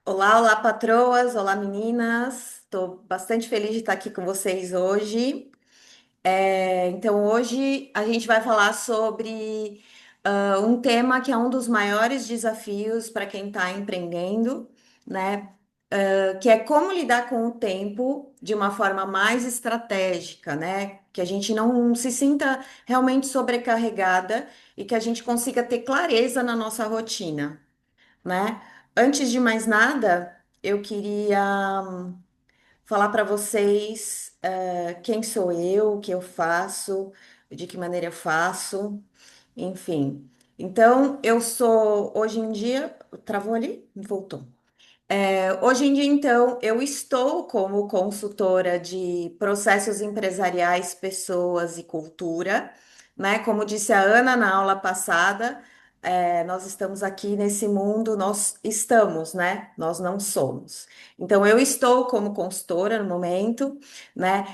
Olá, olá, patroas, olá, meninas. Estou bastante feliz de estar aqui com vocês hoje. Então, hoje a gente vai falar sobre um tema que é um dos maiores desafios para quem está empreendendo, né? Que é como lidar com o tempo de uma forma mais estratégica, né? Que a gente não se sinta realmente sobrecarregada e que a gente consiga ter clareza na nossa rotina, né? Antes de mais nada, eu queria falar para vocês quem sou eu, o que eu faço, de que maneira eu faço, enfim. Então, eu sou, hoje em dia, travou ali? Voltou. Hoje em dia, então, eu estou como consultora de processos empresariais, pessoas e cultura, né? Como disse a Ana na aula passada, nós estamos aqui nesse mundo, nós estamos, né? Nós não somos. Então, eu estou como consultora no momento, né?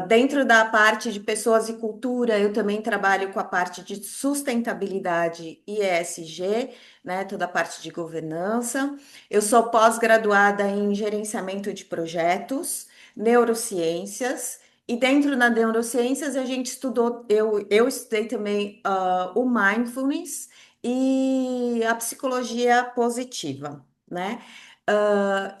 Dentro da parte de pessoas e cultura, eu também trabalho com a parte de sustentabilidade e ESG, né? Toda a parte de governança. Eu sou pós-graduada em gerenciamento de projetos, neurociências, e dentro da neurociências a gente estudou, eu estudei também o mindfulness e a psicologia positiva, né?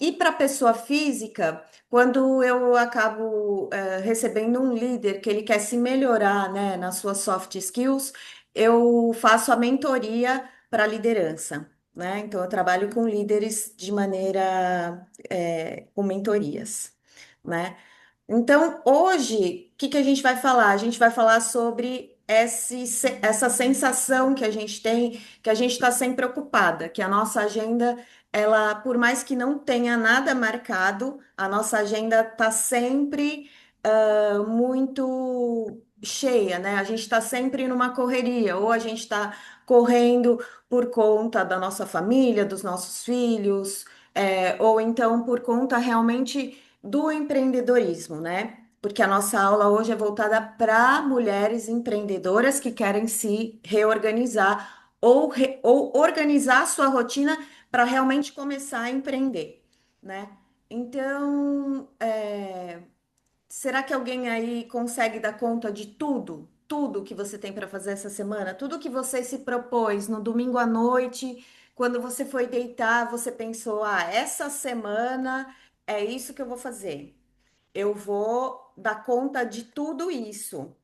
E para pessoa física, quando eu acabo recebendo um líder que ele quer se melhorar, né, nas suas soft skills, eu faço a mentoria para liderança, né? Então, eu trabalho com líderes de maneira, com mentorias, né? Então, hoje, o que que a gente vai falar? A gente vai falar sobre essa sensação que a gente tem, que a gente está sempre ocupada, que a nossa agenda, ela, por mais que não tenha nada marcado, a nossa agenda está sempre muito cheia, né? A gente está sempre numa correria, ou a gente está correndo por conta da nossa família, dos nossos filhos, ou então por conta realmente do empreendedorismo, né? Porque a nossa aula hoje é voltada para mulheres empreendedoras que querem se reorganizar ou organizar a sua rotina para realmente começar a empreender, né? Então, será que alguém aí consegue dar conta de tudo? Tudo que você tem para fazer essa semana? Tudo que você se propôs no domingo à noite, quando você foi deitar, você pensou: ah, essa semana é isso que eu vou fazer. Eu vou dar conta de tudo isso.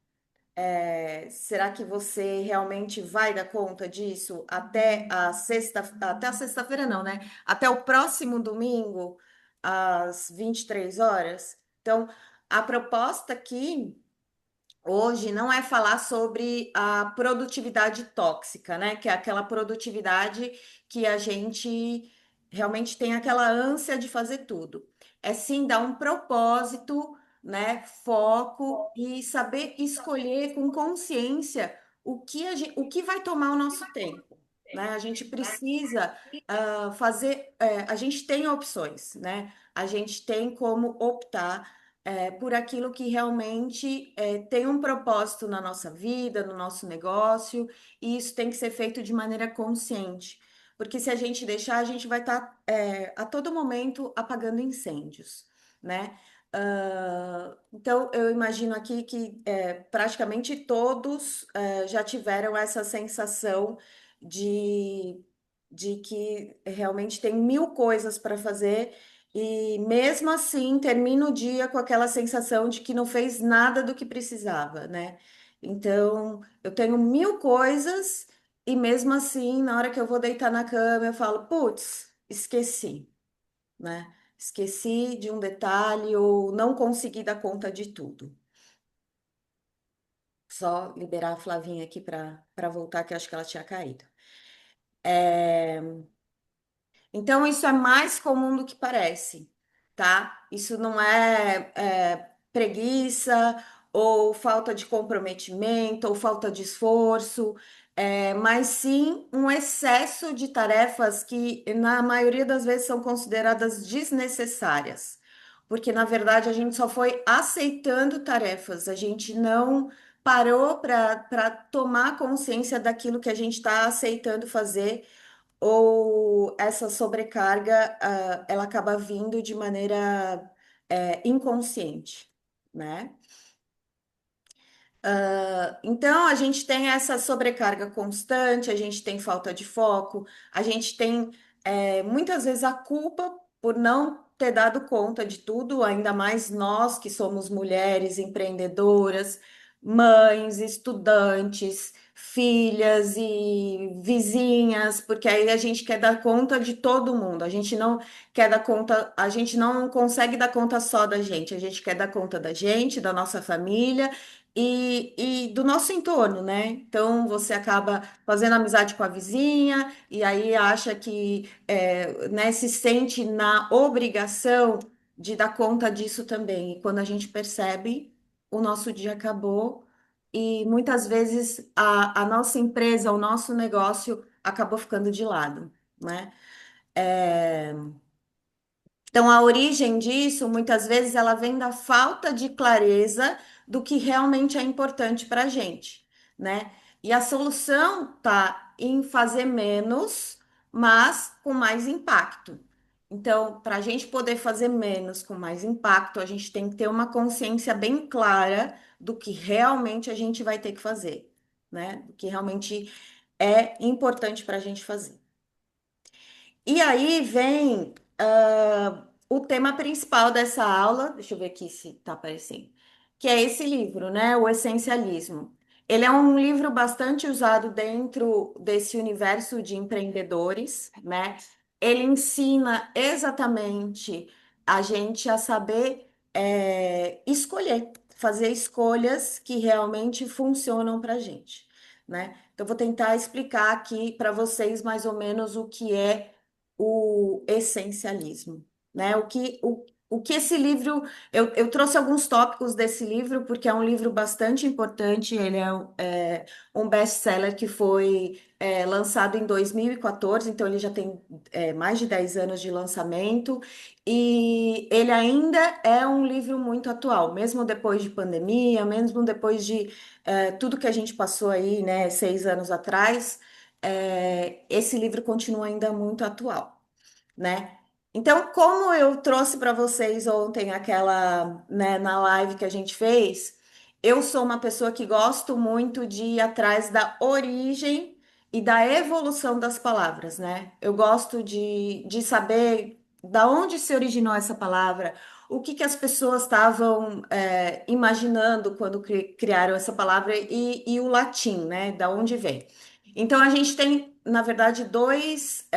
Será que você realmente vai dar conta disso até a sexta-feira não, né? Até o próximo domingo, às 23 horas? Então, a proposta aqui hoje não é falar sobre a produtividade tóxica, né? Que é aquela produtividade que a gente realmente tem aquela ânsia de fazer tudo. É sim dar um propósito, né? Foco e saber escolher com consciência o que vai tomar o nosso tempo. Né? A gente precisa fazer, a gente tem opções, né? A gente tem como optar por aquilo que realmente tem um propósito na nossa vida, no nosso negócio, e isso tem que ser feito de maneira consciente, porque se a gente deixar, a gente vai estar a todo momento apagando incêndios, né? Então, eu imagino aqui que praticamente todos já tiveram essa sensação de, de que realmente tem mil coisas para fazer e mesmo assim, termina o dia com aquela sensação de que não fez nada do que precisava, né? Então, eu tenho mil coisas e mesmo assim, na hora que eu vou deitar na cama, eu falo, putz, esqueci, né? Esqueci de um detalhe ou não consegui dar conta de tudo. Só liberar a Flavinha aqui para voltar, que eu acho que ela tinha caído. Então, isso é mais comum do que parece, tá? Isso não é preguiça, ou falta de comprometimento, ou falta de esforço, mas sim um excesso de tarefas que, na maioria das vezes, são consideradas desnecessárias. Porque, na verdade, a gente só foi aceitando tarefas, a gente não parou para tomar consciência daquilo que a gente está aceitando fazer ou essa sobrecarga, ela acaba vindo de maneira, inconsciente, né? Então, a gente tem essa sobrecarga constante, a gente tem falta de foco, a gente tem, muitas vezes a culpa por não ter dado conta de tudo, ainda mais nós que somos mulheres empreendedoras, mães, estudantes, filhas e vizinhas, porque aí a gente quer dar conta de todo mundo, a gente não quer dar conta, a gente não consegue dar conta só da gente, a gente quer dar conta da gente, da nossa família e do nosso entorno, né? Então você acaba fazendo amizade com a vizinha e aí acha que, né, se sente na obrigação de dar conta disso também. E quando a gente percebe, o nosso dia acabou e muitas vezes a nossa empresa, o nosso negócio acabou ficando de lado, né? Então, a origem disso, muitas vezes, ela vem da falta de clareza do que realmente é importante para a gente, né? E a solução está em fazer menos, mas com mais impacto. Então, para a gente poder fazer menos com mais impacto, a gente tem que ter uma consciência bem clara do que realmente a gente vai ter que fazer, né? Do que realmente é importante para a gente fazer. E aí vem o tema principal dessa aula, deixa eu ver aqui se está aparecendo, que é esse livro, né? O Essencialismo. Ele é um livro bastante usado dentro desse universo de empreendedores, né? Ele ensina exatamente a gente a saber, escolher, fazer escolhas que realmente funcionam para a gente, né? Então, eu vou tentar explicar aqui para vocês mais ou menos o que é o essencialismo, né? O que esse livro. Eu trouxe alguns tópicos desse livro, porque é um livro bastante importante. Ele é um best-seller que foi, lançado em 2014, então ele já tem, mais de 10 anos de lançamento, e ele ainda é um livro muito atual, mesmo depois de pandemia, mesmo depois de, tudo que a gente passou aí, né, 6 anos atrás. Esse livro continua ainda muito atual, né? Então, como eu trouxe para vocês ontem aquela, né, na live que a gente fez, eu sou uma pessoa que gosto muito de ir atrás da origem e da evolução das palavras, né? Eu gosto de saber da onde se originou essa palavra, o que que as pessoas estavam, imaginando quando criaram essa palavra e o latim, né? Da onde vem. Então, a gente tem, na verdade, duas,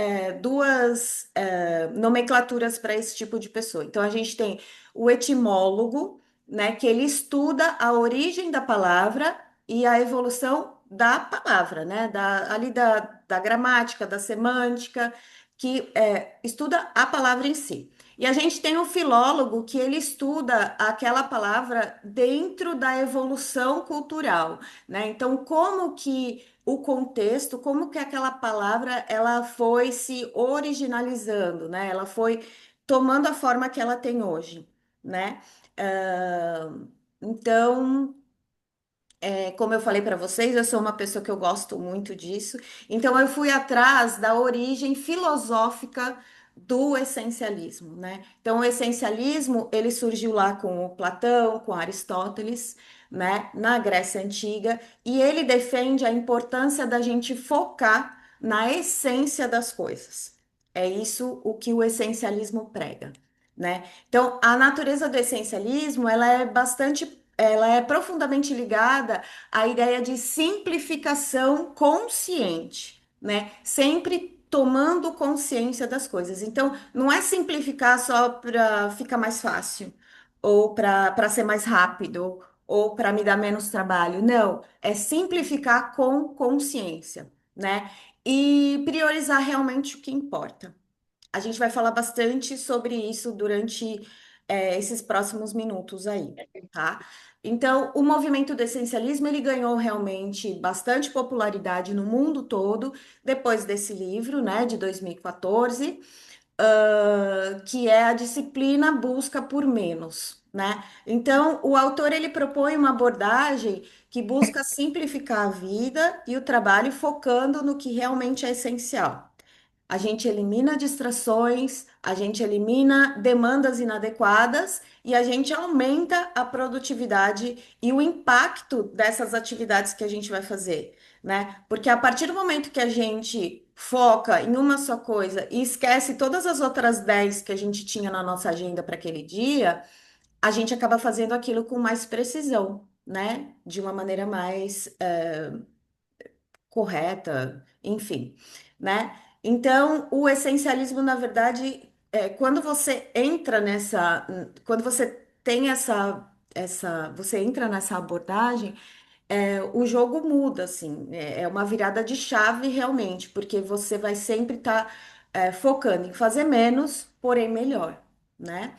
nomenclaturas para esse tipo de pessoa. Então, a gente tem o etimólogo, né, que ele estuda a origem da palavra e a evolução da palavra, né, da gramática, da semântica, que, estuda a palavra em si. E a gente tem o filólogo, que ele estuda aquela palavra dentro da evolução cultural, né? Então, como que o contexto, como que aquela palavra ela foi se originalizando, né? Ela foi tomando a forma que ela tem hoje, né? Ah, então, como eu falei para vocês, eu sou uma pessoa que eu gosto muito disso. Então, eu fui atrás da origem filosófica do essencialismo, né? Então, o essencialismo, ele surgiu lá com o Platão, com Aristóteles, né? Na Grécia Antiga, e ele defende a importância da gente focar na essência das coisas. É isso o que o essencialismo prega, né? Então, a natureza do essencialismo, ela é profundamente ligada à ideia de simplificação consciente, né? Sempre tomando consciência das coisas. Então, não é simplificar só para ficar mais fácil, ou para ser mais rápido, ou para me dar menos trabalho. Não, é simplificar com consciência, né? E priorizar realmente o que importa. A gente vai falar bastante sobre isso durante, esses próximos minutos aí, tá? Então, o movimento do essencialismo, ele ganhou realmente bastante popularidade no mundo todo depois desse livro, né, de 2014, que é a disciplina busca por menos, né? Então, o autor, ele propõe uma abordagem que busca simplificar a vida e o trabalho, focando no que realmente é essencial. a gente elimina distrações, a gente elimina demandas inadequadas e a gente aumenta a produtividade e o impacto dessas atividades que a gente vai fazer, né? Porque a partir do momento que a gente foca em uma só coisa e esquece todas as outras 10 que a gente tinha na nossa agenda para aquele dia, a gente acaba fazendo aquilo com mais precisão, né? De uma maneira mais correta, enfim, né? Então, o essencialismo, na verdade, quando você entra nessa, quando você tem você entra nessa abordagem, o jogo muda, assim, é uma virada de chave realmente, porque você vai sempre estar focando em fazer menos, porém melhor, né?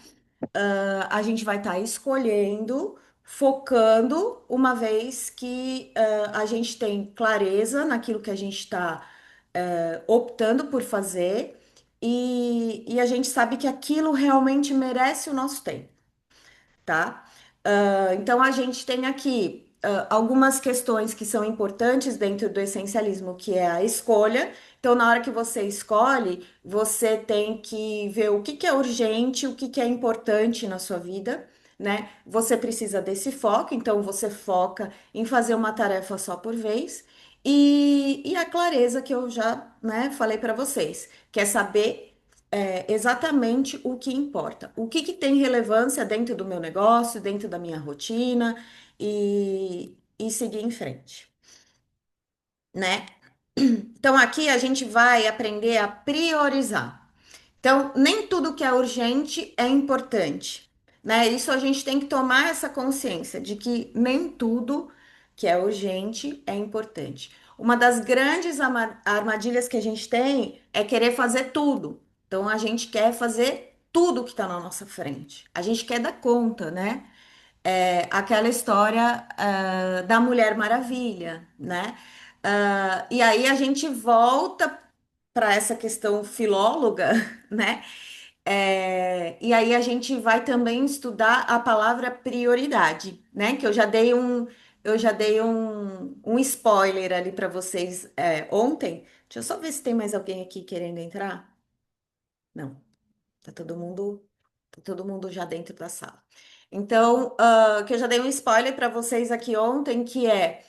A gente vai estar escolhendo, focando, uma vez que a gente tem clareza naquilo que a gente está optando por fazer e a gente sabe que aquilo realmente merece o nosso tempo, tá? Então a gente tem aqui algumas questões que são importantes dentro do essencialismo, que é a escolha. Então, na hora que você escolhe, você tem que ver o que que é urgente, o que que é importante na sua vida, né? Você precisa desse foco, então você foca em fazer uma tarefa só por vez. E a clareza que eu já, né, falei para vocês, que é saber exatamente o que importa, o que que tem relevância dentro do meu negócio, dentro da minha rotina e seguir em frente, né? Então aqui a gente vai aprender a priorizar. Então, nem tudo que é urgente é importante, né? Isso a gente tem que tomar essa consciência de que nem tudo que é urgente é importante. Uma das grandes armadilhas que a gente tem é querer fazer tudo. Então, a gente quer fazer tudo que está na nossa frente. A gente quer dar conta, né? Aquela história, da Mulher Maravilha, né? E aí a gente volta para essa questão filóloga, né? E aí a gente vai também estudar a palavra prioridade, né? Que eu já dei um spoiler ali para vocês ontem. Deixa eu só ver se tem mais alguém aqui querendo entrar. Não. Tá todo mundo já dentro da sala. Então, que eu já dei um spoiler para vocês aqui ontem, que é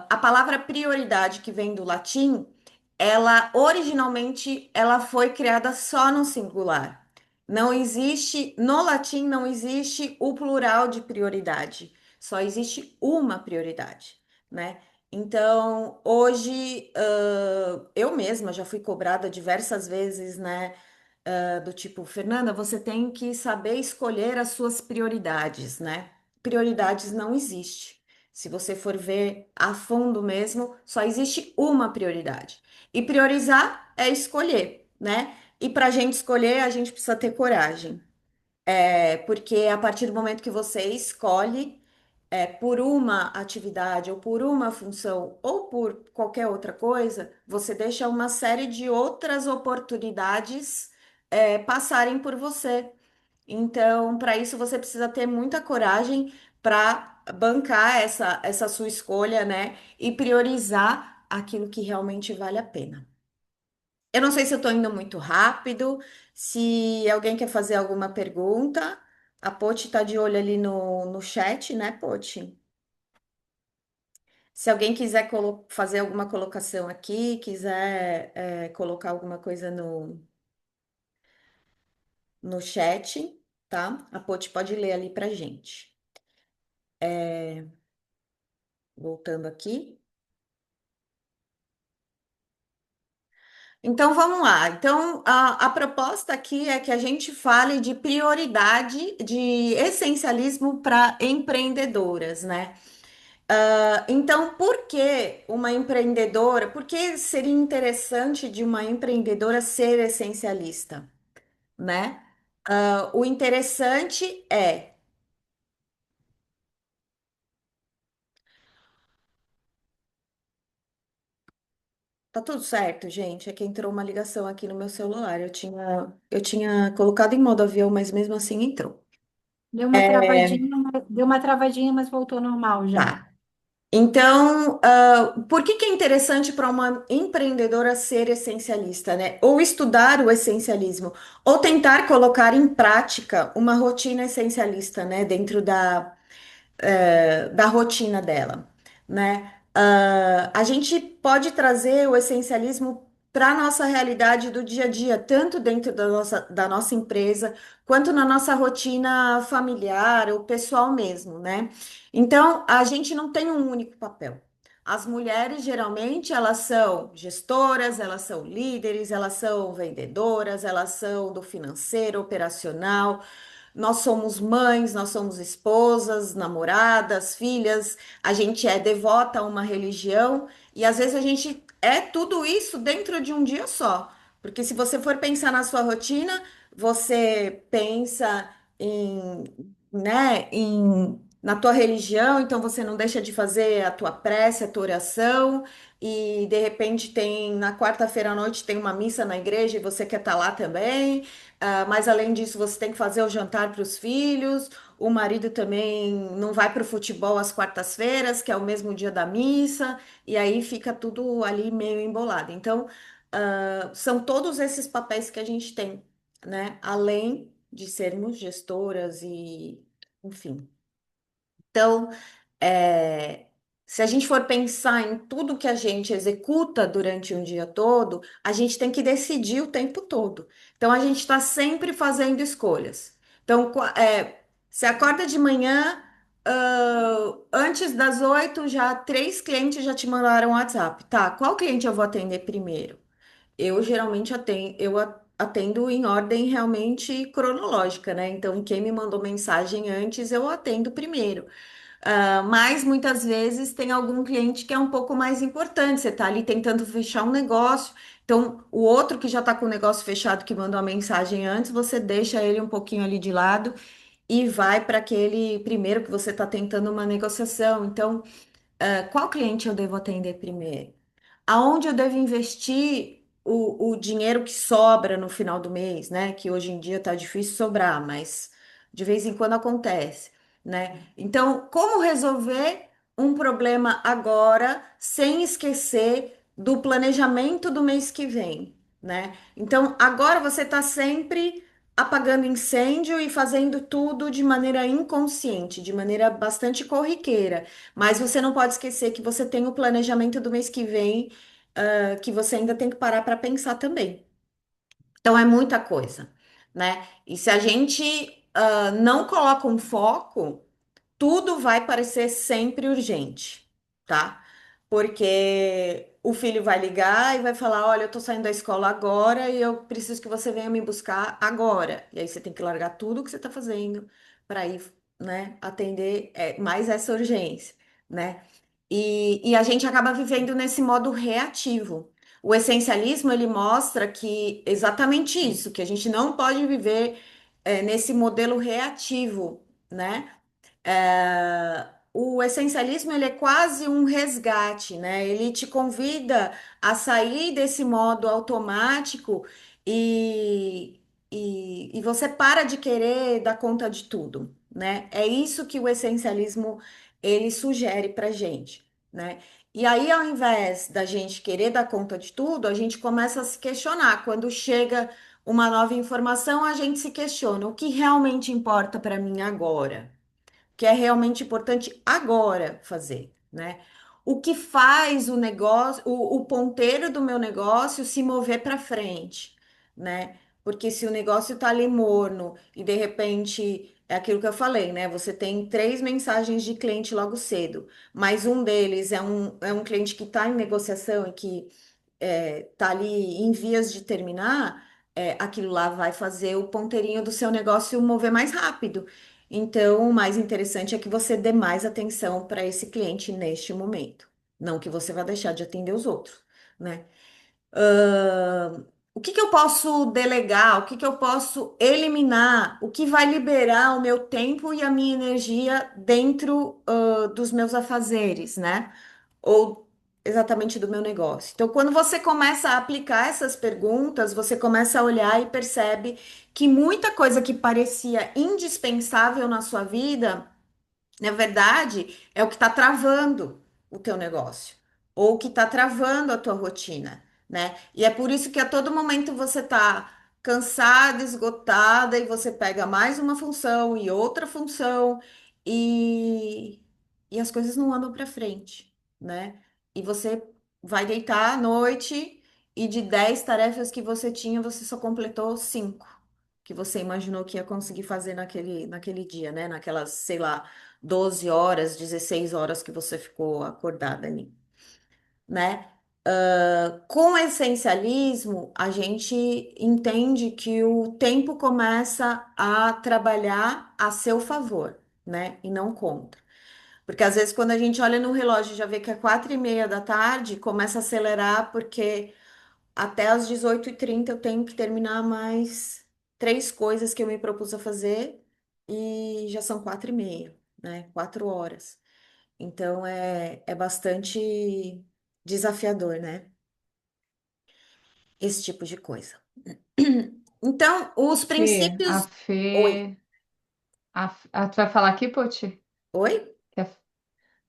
a palavra prioridade, que vem do latim, ela originalmente ela foi criada só no singular. Não existe, no latim não existe o plural de prioridade, só existe uma prioridade, né? Então, hoje, eu mesma já fui cobrada diversas vezes, né? Do tipo, Fernanda, você tem que saber escolher as suas prioridades, né? Prioridades não existe. Se você for ver a fundo mesmo, só existe uma prioridade. E priorizar é escolher, né? E para a gente escolher, a gente precisa ter coragem. Porque a partir do momento que você escolhe por uma atividade ou por uma função ou por qualquer outra coisa, você deixa uma série de outras oportunidades passarem por você. Então, para isso, você precisa ter muita coragem para bancar essa sua escolha, né? E priorizar aquilo que realmente vale a pena. Eu não sei se eu estou indo muito rápido, se alguém quer fazer alguma pergunta. A Poti está de olho ali no chat, né, Poti? Se alguém quiser fazer alguma colocação aqui, quiser colocar alguma coisa no chat, tá? A Poti pode ler ali pra gente. Voltando aqui. Então vamos lá. Então a proposta aqui é que a gente fale de prioridade, de essencialismo para empreendedoras, né? Então, por que uma empreendedora, por que seria interessante de uma empreendedora ser essencialista, né? O interessante tá tudo certo, gente. É que entrou uma ligação aqui no meu celular. Eu tinha colocado em modo avião, mas mesmo assim entrou. Deu uma travadinha, mas voltou normal já. Tá. Então, por que que é interessante para uma empreendedora ser essencialista, né? Ou estudar o essencialismo, ou tentar colocar em prática uma rotina essencialista, né? Dentro da rotina dela, né? A gente pode trazer o essencialismo para a nossa realidade do dia a dia, tanto dentro da nossa empresa, quanto na nossa rotina familiar ou pessoal mesmo, né? Então, a gente não tem um único papel. As mulheres, geralmente, elas são gestoras, elas são líderes, elas são vendedoras, elas são do financeiro, operacional. Nós somos mães, nós somos esposas, namoradas, filhas, a gente é devota a uma religião e às vezes a gente é tudo isso dentro de um dia só. Porque se você for pensar na sua rotina, você pensa em, na tua religião, então você não deixa de fazer a tua prece, a tua oração, e de repente tem na quarta-feira à noite tem uma missa na igreja e você quer estar lá também. Mas além disso, você tem que fazer o jantar para os filhos. O marido também não vai para o futebol às quartas-feiras, que é o mesmo dia da missa, e aí fica tudo ali meio embolado. Então, são todos esses papéis que a gente tem, né? Além de sermos gestoras e, enfim. Então, é, se a gente for pensar em tudo que a gente executa durante um dia todo, a gente tem que decidir o tempo todo. Então, a gente está sempre fazendo escolhas. Então, você acorda de manhã, antes das 8, já três clientes já te mandaram um WhatsApp. Tá, qual cliente eu vou atender primeiro? Eu geralmente atendo em ordem realmente cronológica, né? Então, quem me mandou mensagem antes, eu atendo primeiro. Mas muitas vezes tem algum cliente que é um pouco mais importante. Você está ali tentando fechar um negócio, então o outro que já está com o negócio fechado, que mandou a mensagem antes, você deixa ele um pouquinho ali de lado e vai para aquele primeiro que você está tentando uma negociação. Então, qual cliente eu devo atender primeiro? Aonde eu devo investir o dinheiro que sobra no final do mês, né? Que hoje em dia tá difícil sobrar, mas de vez em quando acontece, né? Então, como resolver um problema agora sem esquecer do planejamento do mês que vem, né? Então, agora você está sempre apagando incêndio e fazendo tudo de maneira inconsciente, de maneira bastante corriqueira. Mas você não pode esquecer que você tem o planejamento do mês que vem, que você ainda tem que parar para pensar também. Então é muita coisa, né? E se a gente não coloca um foco, tudo vai parecer sempre urgente, tá? Porque o filho vai ligar e vai falar: Olha, eu tô saindo da escola agora e eu preciso que você venha me buscar agora. E aí você tem que largar tudo o que você tá fazendo para ir, né, atender mais essa urgência, né? E a gente acaba vivendo nesse modo reativo. O essencialismo ele mostra que exatamente isso, que a gente não pode viver nesse modelo reativo, né? O essencialismo ele é quase um resgate, né? Ele te convida a sair desse modo automático e, e você para de querer dar conta de tudo, né? É isso que o essencialismo ele sugere para gente, né? E aí, ao invés da gente querer dar conta de tudo, a gente começa a se questionar. Quando chega uma nova informação, a gente se questiona: o que realmente importa para mim agora? Que é realmente importante agora fazer, né? O que faz o negócio, o ponteiro do meu negócio se mover para frente, né? Porque se o negócio está ali morno e de repente é aquilo que eu falei, né? Você tem três mensagens de cliente logo cedo, mas um deles é um cliente que está em negociação e que tá ali em vias de terminar, aquilo lá vai fazer o ponteirinho do seu negócio mover mais rápido. Então, o mais interessante é que você dê mais atenção para esse cliente neste momento. Não que você vá deixar de atender os outros, né? O que que eu posso delegar? O que que eu posso eliminar? O que vai liberar o meu tempo e a minha energia dentro, dos meus afazeres, né? Ou exatamente do meu negócio. Então, quando você começa a aplicar essas perguntas, você começa a olhar e percebe que muita coisa que parecia indispensável na sua vida, na verdade, é o que está travando. o teu negócio, ou que está travando a tua rotina, né? E é por isso que a todo momento você está cansada, esgotada, e você pega mais uma função e outra função, e, e as coisas não andam para frente, né? E você vai deitar à noite e de 10 tarefas que você tinha, você só completou 5 que você imaginou que ia conseguir fazer naquele dia, né? Naquelas, sei lá, 12 horas, 16 horas que você ficou acordada ali, né? Com essencialismo, a gente entende que o tempo começa a trabalhar a seu favor, né? E não contra. Porque às vezes quando a gente olha no relógio e já vê que é 4:30 da tarde, começa a acelerar porque até às 18:30 eu tenho que terminar mais 3 coisas que eu me propus a fazer e já são 4:30, né? 4 horas. Então é bastante desafiador, né? Esse tipo de coisa. Então, os Fê, a princípios. Oi, Fê. Tu vai falar aqui, Poti? oi?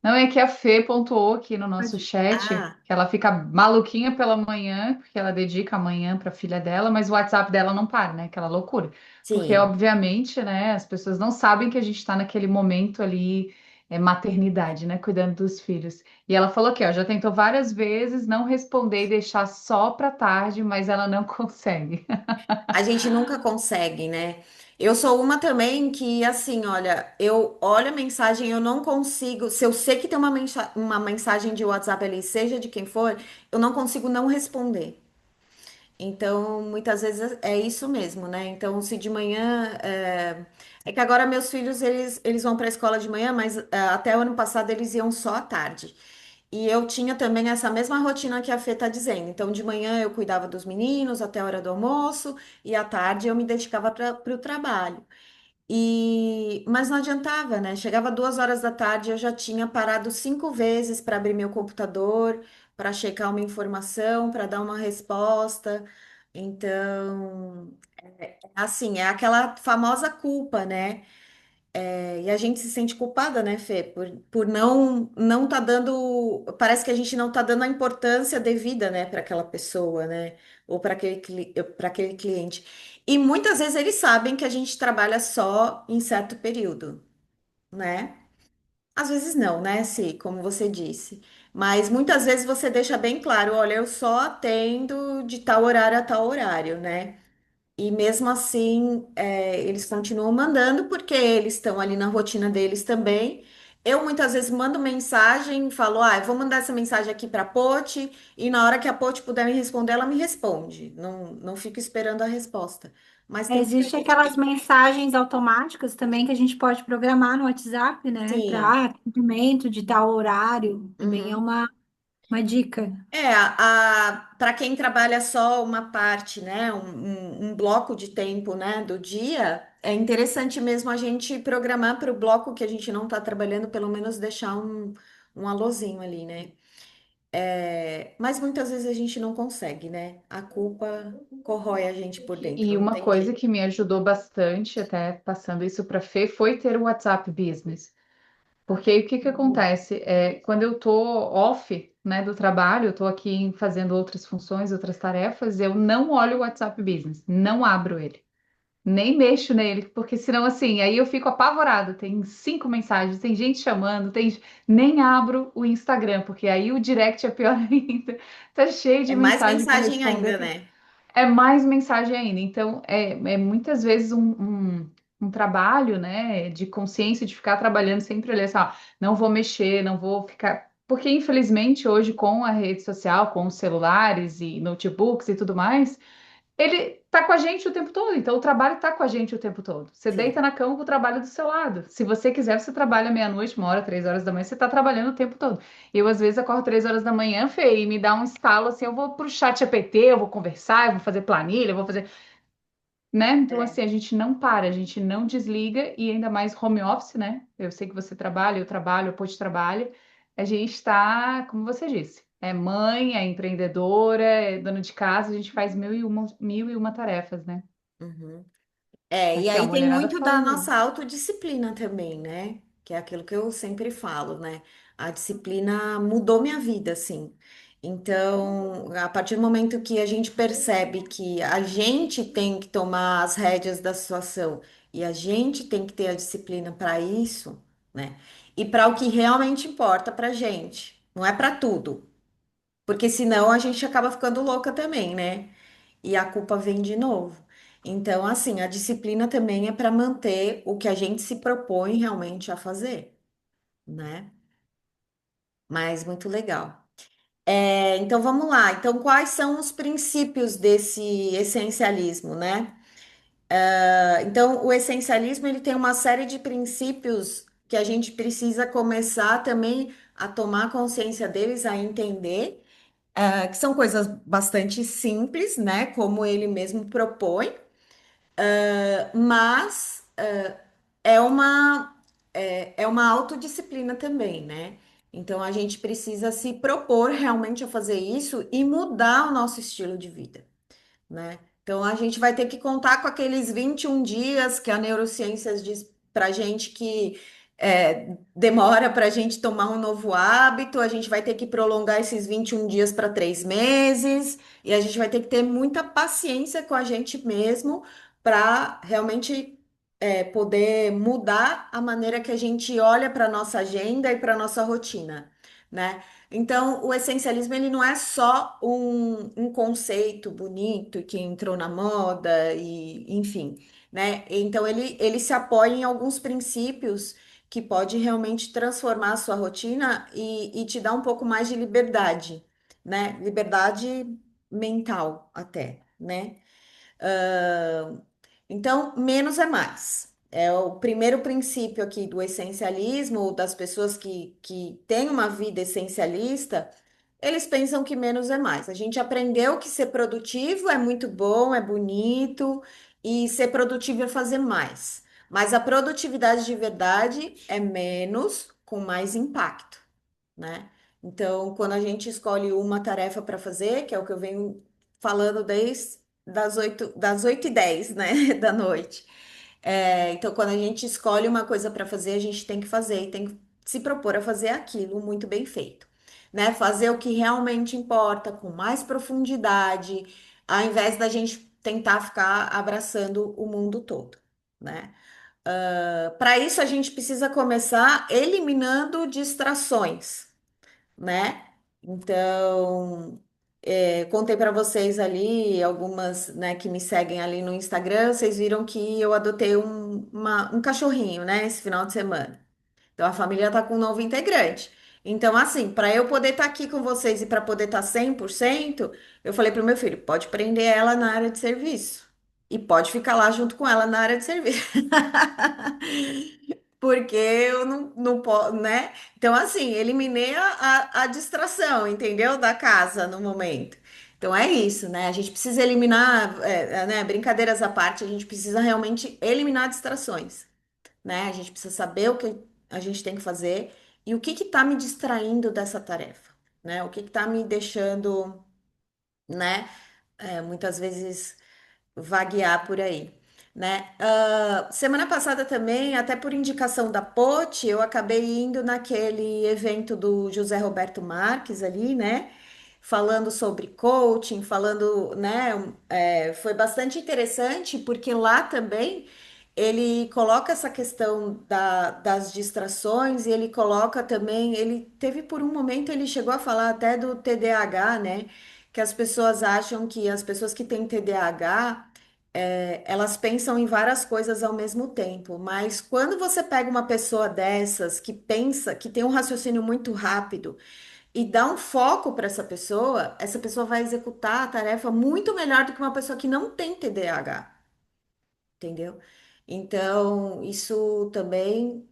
Não, é que a Fê pontuou aqui no nosso Pode. chat Ah, que ela fica maluquinha pela manhã, porque ela dedica a manhã para a filha dela, mas o WhatsApp dela não para, né? Aquela loucura. Porque, sim. obviamente, né, as pessoas não sabem que a gente está naquele momento ali, maternidade, né? Cuidando dos filhos. E ela falou que, ó, já tentou várias vezes não responder e deixar só para tarde, mas ela não consegue. A gente nunca consegue, né? Eu sou uma também que, assim, olha, eu olho a mensagem, eu não consigo. Se eu sei que tem uma mensagem de WhatsApp ali, seja de quem for, eu não consigo não responder. Então, muitas vezes é isso mesmo, né? Então, se de manhã. É que agora meus filhos, eles vão para a escola de manhã, mas até o ano passado eles iam só à tarde. E eu tinha também essa mesma rotina que a Fê está dizendo. Então, de manhã eu cuidava dos meninos até a hora do almoço, e à tarde eu me dedicava para o trabalho. Mas não adiantava, né? Chegava 2 horas da tarde, eu já tinha parado 5 vezes para abrir meu computador, para checar uma informação, para dar uma resposta. Então, assim, é aquela famosa culpa, né? E a gente se sente culpada, né, Fê, por não tá dando. Parece que a gente não tá dando a importância devida, né, para aquela pessoa, né? Ou para aquele cliente. E muitas vezes eles sabem que a gente trabalha só em certo período, né? Às vezes não, né, Si, como você disse. Mas muitas vezes você deixa bem claro, olha, eu só atendo de tal horário a tal horário, né? E mesmo assim, eles continuam mandando porque eles estão ali na rotina deles também. Eu muitas vezes mando mensagem, falo, eu vou mandar essa mensagem aqui para a Pote, e na hora que a Pote puder me responder, ela me responde. Não, não fico esperando a resposta. Mas tem muita Existe gente aquelas que mensagens automáticas também que a gente pode programar no WhatsApp, né? sim. Para atendimento de tal horário. Também é Uhum. uma dica. Para quem trabalha só uma parte, né, um bloco de tempo, né, do dia, é interessante mesmo a gente programar para o bloco que a gente não está trabalhando, pelo menos deixar um alôzinho ali, né? Mas muitas vezes a gente não consegue, né? A culpa corrói a gente por dentro, E não uma tem coisa jeito. que me ajudou bastante, até passando isso para Fê, foi ter o WhatsApp Business. Porque aí o que que acontece? Quando eu tô off, né, do trabalho, eu tô aqui fazendo outras funções, outras tarefas, eu não olho o WhatsApp Business, não abro ele, nem mexo nele, porque senão assim, aí eu fico apavorada. Tem 5 mensagens, tem gente chamando, nem abro o Instagram, porque aí o direct é pior ainda. Tá cheio É de mais mensagem para mensagem responder. ainda, né? É mais mensagem ainda. Então, é muitas vezes um trabalho, né, de consciência de ficar trabalhando sempre ali, assim, ó, não vou mexer, não vou ficar. Porque, infelizmente, hoje, com a rede social, com os celulares e notebooks e tudo mais, ele tá com a gente o tempo todo. Então, o trabalho tá com a gente o tempo todo. Você deita Sim. na cama com o trabalho do seu lado. Se você quiser, você trabalha meia-noite, 1 hora, 3 horas da manhã, você tá trabalhando o tempo todo. Eu, às vezes, acordo 3 horas da manhã, Fê, e me dá um estalo assim, eu vou pro chat GPT, eu vou conversar, eu vou fazer planilha, eu vou fazer, né? Então, É. assim, a gente não para, a gente não desliga, e ainda mais home office, né? Eu sei que você trabalha, eu trabalho, o Post trabalha. A gente está, como você disse, é mãe, é empreendedora, é dona de casa, a gente faz mil e uma tarefas, né? Uhum. E Aqui, ó, a aí tem mulherada muito da faz. nossa autodisciplina também, né? Que é aquilo que eu sempre falo, né? A disciplina mudou minha vida, assim. Então, a partir do momento que a gente percebe que a gente tem que tomar as rédeas da situação e a gente tem que ter a disciplina para isso, né? E para o que realmente importa para gente, não é para tudo, porque senão a gente acaba ficando louca também, né? E a culpa vem de novo. Então, assim, a disciplina também é para manter o que a gente se propõe realmente a fazer, né? Mas muito legal. Então vamos lá. Então, quais são os princípios desse essencialismo, né? Então, o essencialismo ele tem uma série de princípios que a gente precisa começar também a tomar consciência deles, a entender, que são coisas bastante simples, né? Como ele mesmo propõe, mas é uma autodisciplina também, né? Então a gente precisa se propor realmente a fazer isso e mudar o nosso estilo de vida, né? Então a gente vai ter que contar com aqueles 21 dias que a neurociência diz para gente que demora para a gente tomar um novo hábito, a gente vai ter que prolongar esses 21 dias para 3 meses, e a gente vai ter que ter muita paciência com a gente mesmo para realmente poder mudar a maneira que a gente olha para a nossa agenda e para a nossa rotina, né? Então, o essencialismo ele não é só um conceito bonito que entrou na moda e, enfim, né? Então, ele se apoia em alguns princípios que pode realmente transformar a sua rotina e te dar um pouco mais de liberdade, né? Liberdade mental até, né? Ah, então, menos é mais. É o primeiro princípio aqui do essencialismo, ou das pessoas que têm uma vida essencialista, eles pensam que menos é mais. A gente aprendeu que ser produtivo é muito bom, é bonito, e ser produtivo é fazer mais. Mas a produtividade de verdade é menos, com mais impacto, né? Então, quando a gente escolhe uma tarefa para fazer, que é o que eu venho falando desde das 8h10, né, da noite. Então, quando a gente escolhe uma coisa para fazer, a gente tem que fazer e tem que se propor a fazer aquilo muito bem feito, né? Fazer o que realmente importa, com mais profundidade, ao invés da gente tentar ficar abraçando o mundo todo, né? Para isso, a gente precisa começar eliminando distrações, né? Então, contei para vocês ali, algumas, né, que me seguem ali no Instagram, vocês viram que eu adotei um cachorrinho, né, esse final de semana. Então, a família tá com um novo integrante. Então, assim, para eu poder estar aqui com vocês e para poder estar 100%, eu falei pro meu filho, pode prender ela na área de serviço. E pode ficar lá junto com ela na área de serviço. Porque eu não posso, né? Então, assim, eliminei a distração, entendeu? Da casa no momento. Então, é isso, né? A gente precisa eliminar, né? Brincadeiras à parte, a gente precisa realmente eliminar distrações, né? A gente precisa saber o que a gente tem que fazer e o que que tá me distraindo dessa tarefa, né? O que que tá me deixando, né? Muitas vezes vaguear por aí, né? Semana passada também, até por indicação da Pote, eu acabei indo naquele evento do José Roberto Marques ali, né? Falando sobre coaching, falando, né? Foi bastante interessante porque lá também ele coloca essa questão das distrações e ele coloca também, ele teve por um momento, ele chegou a falar até do TDAH, né? Que as pessoas acham que as pessoas que têm TDAH elas pensam em várias coisas ao mesmo tempo, mas quando você pega uma pessoa dessas que pensa, que tem um raciocínio muito rápido e dá um foco para essa pessoa vai executar a tarefa muito melhor do que uma pessoa que não tem TDAH, entendeu? Então, isso também,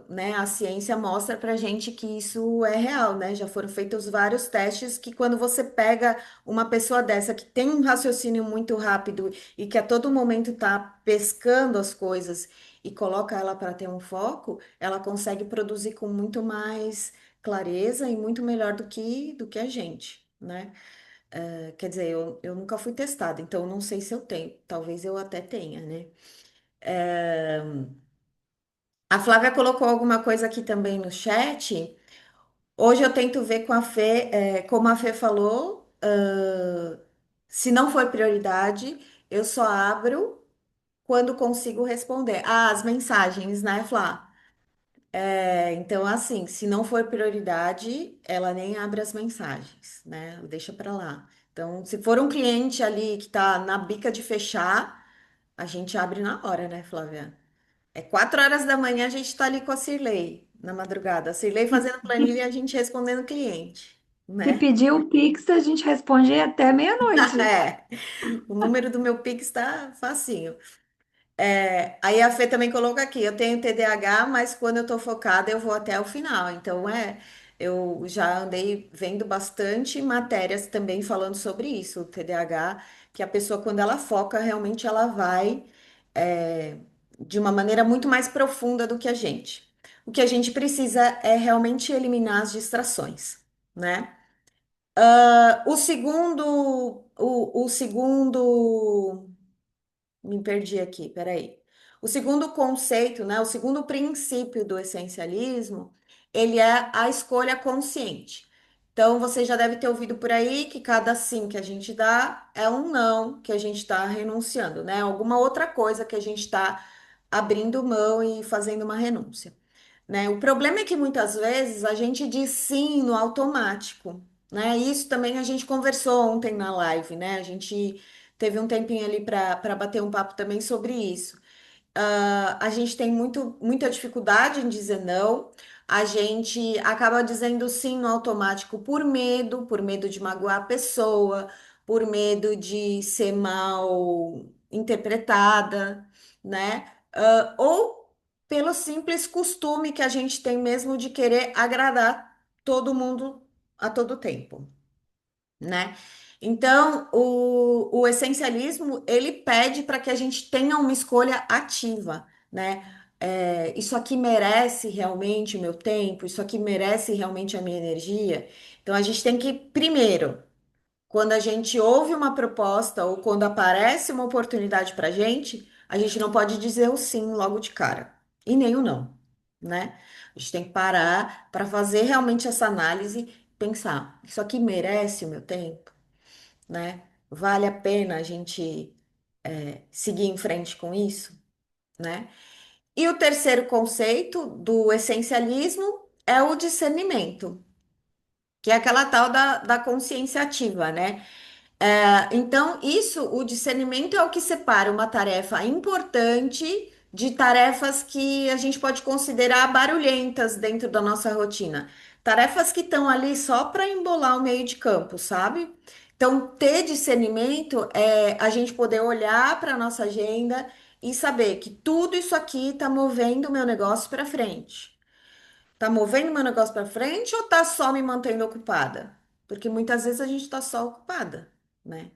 né, a ciência mostra pra gente que isso é real, né? Já foram feitos vários testes que quando você pega uma pessoa dessa que tem um raciocínio muito rápido e que a todo momento tá pescando as coisas e coloca ela para ter um foco, ela consegue produzir com muito mais clareza e muito melhor do que a gente, né? Quer dizer, eu nunca fui testada, então eu não sei se eu tenho, talvez eu até tenha, né? A Flávia colocou alguma coisa aqui também no chat. Hoje eu tento ver com a Fê, como a Fê falou, se não for prioridade, eu só abro quando consigo responder. Ah, as mensagens, né, Flá? Então, assim, se não for prioridade, ela nem abre as mensagens, né? Deixa para lá. Então, se for um cliente ali que tá na bica de fechar, a gente abre na hora, né, Flávia? É 4 horas da manhã, a gente tá ali com a Cirlei, na madrugada. A Cirlei Se, fazendo planilha e a gente respondendo cliente, se né? pedir o Pix, a gente responde até meia-noite. É, o número do meu Pix tá facinho. Aí a Fê também coloca aqui, eu tenho TDAH, mas quando eu tô focada eu vou até o final. Então eu já andei vendo bastante matérias também falando sobre isso, o TDAH, que a pessoa quando ela foca, realmente ela vai é, de uma maneira muito mais profunda do que a gente. O que a gente precisa é realmente eliminar as distrações, né? O segundo me perdi aqui, peraí. O segundo conceito, né, o segundo princípio do essencialismo, ele é a escolha consciente. Então, você já deve ter ouvido por aí que cada sim que a gente dá é um não que a gente está renunciando, né? Alguma outra coisa que a gente está abrindo mão e fazendo uma renúncia, né? O problema é que muitas vezes a gente diz sim no automático, né? Isso também a gente conversou ontem na live, né? A gente teve um tempinho ali para bater um papo também sobre isso. A gente tem muita dificuldade em dizer não. A gente acaba dizendo sim no automático por medo de magoar a pessoa, por medo de ser mal interpretada, né? Ou pelo simples costume que a gente tem mesmo de querer agradar todo mundo a todo tempo, né? Então, o essencialismo, ele pede para que a gente tenha uma escolha ativa, né? Isso aqui merece realmente o meu tempo, isso aqui merece realmente a minha energia. Então, a gente tem que, primeiro, quando a gente ouve uma proposta ou quando aparece uma oportunidade para a gente não pode dizer o sim logo de cara, e nem o não, né? A gente tem que parar para fazer realmente essa análise, pensar, isso aqui merece o meu tempo? Né? Vale a pena a gente seguir em frente com isso, né? E o terceiro conceito do essencialismo é o discernimento, que é aquela tal da consciência ativa, né? Então, o discernimento é o que separa uma tarefa importante de tarefas que a gente pode considerar barulhentas dentro da nossa rotina. Tarefas que estão ali só para embolar o meio de campo, sabe? Então, ter discernimento é a gente poder olhar para a nossa agenda e saber que tudo isso aqui está movendo o meu negócio para frente. Tá movendo meu negócio para frente ou tá só me mantendo ocupada? Porque muitas vezes a gente tá só ocupada, né?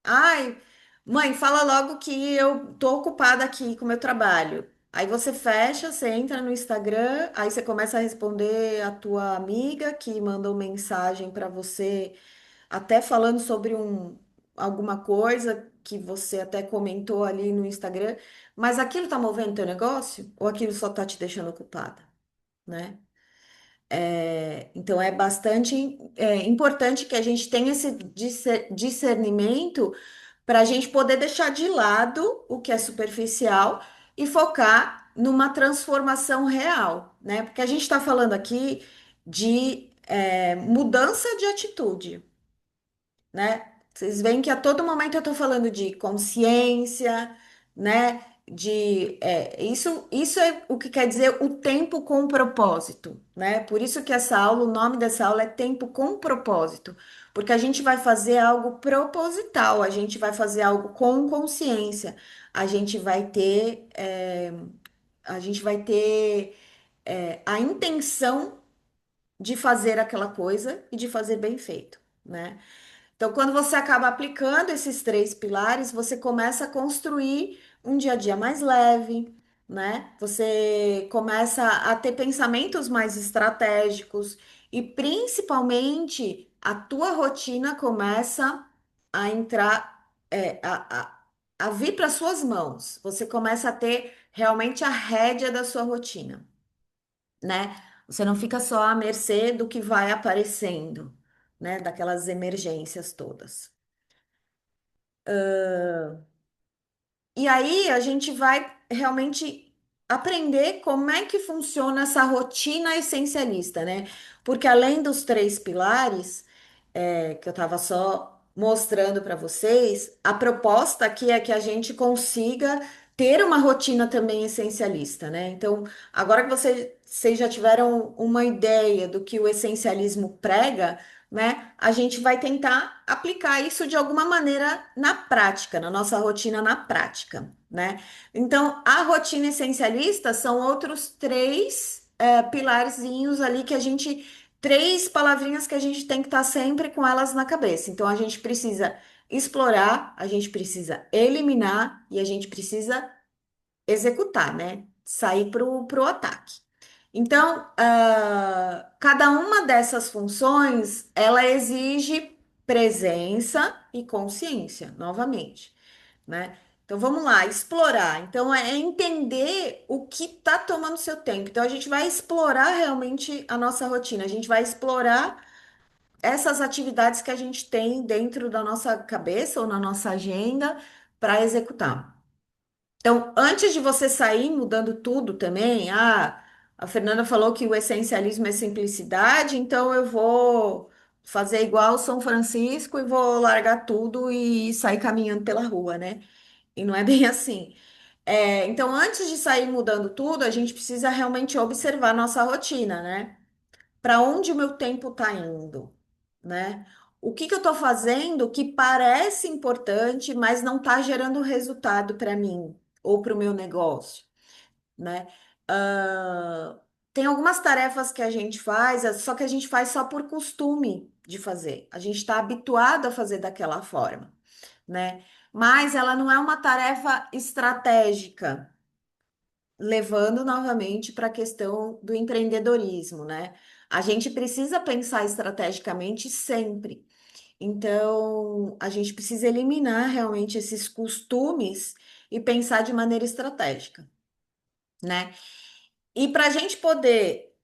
Ai, mãe, fala logo que eu tô ocupada aqui com o meu trabalho. Aí você fecha, você entra no Instagram, aí você começa a responder a tua amiga que mandou mensagem para você, até falando sobre alguma coisa que você até comentou ali no Instagram, mas aquilo tá movendo teu negócio ou aquilo só tá te deixando ocupada, né? Então, é bastante importante que a gente tenha esse discernimento para a gente poder deixar de lado o que é superficial e focar numa transformação real, né? Porque a gente está falando aqui de mudança de atitude, né? Vocês veem que a todo momento eu estou falando de consciência, né? Isso é o que quer dizer o tempo com propósito, né? Por isso que essa aula, o nome dessa aula é tempo com propósito, porque a gente vai fazer algo proposital, a gente vai fazer algo com consciência, a gente vai ter, a gente vai ter a intenção de fazer aquela coisa e de fazer bem feito, né? Então, quando você acaba aplicando esses três pilares, você começa a construir um dia a dia mais leve, né? Você começa a ter pensamentos mais estratégicos e, principalmente, a tua rotina começa a entrar, a vir para suas mãos. Você começa a ter realmente a rédea da sua rotina, né? Você não fica só à mercê do que vai aparecendo, né? Daquelas emergências todas. E aí a gente vai realmente aprender como é que funciona essa rotina essencialista, né? Porque além dos três pilares, que eu estava só mostrando para vocês, a proposta aqui é que a gente consiga ter uma rotina também essencialista, né? Então, agora que vocês já tiveram uma ideia do que o essencialismo prega, né? A gente vai tentar aplicar isso de alguma maneira na prática, na nossa rotina na prática, né? Então, a rotina essencialista são outros três pilarzinhos ali que a gente três palavrinhas que a gente tem que estar sempre com elas na cabeça. Então, a gente precisa explorar, a gente precisa eliminar e a gente precisa executar, né? Sair para o ataque. Então, cada uma dessas funções, ela exige presença e consciência, novamente, né? Então, vamos lá, explorar. Então, é entender o que está tomando seu tempo. Então, a gente vai explorar realmente a nossa rotina, a gente vai explorar essas atividades que a gente tem dentro da nossa cabeça ou na nossa agenda para executar. Então, antes de você sair mudando tudo também, a Fernanda falou que o essencialismo é simplicidade, então eu vou fazer igual São Francisco e vou largar tudo e sair caminhando pela rua, né? E não é bem assim. Então, antes de sair mudando tudo, a gente precisa realmente observar nossa rotina, né? Para onde o meu tempo está indo, né? O que que eu estou fazendo que parece importante, mas não está gerando resultado para mim ou para o meu negócio, né? Ah, tem algumas tarefas que a gente faz, só que a gente faz só por costume de fazer. A gente está habituado a fazer daquela forma, né? Mas ela não é uma tarefa estratégica, levando novamente para a questão do empreendedorismo, né? A gente precisa pensar estrategicamente sempre. Então, a gente precisa eliminar realmente esses costumes e pensar de maneira estratégica, né? E para a gente poder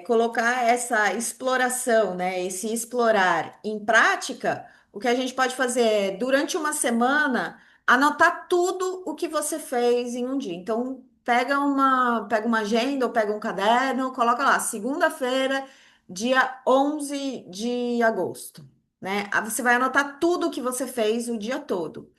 colocar essa exploração, né, esse explorar em prática, o que a gente pode fazer é, durante uma semana, anotar tudo o que você fez em um dia. Então, pega uma agenda ou pega um caderno, coloca lá, segunda-feira, dia 11 de agosto, né? Aí você vai anotar tudo o que você fez o dia todo.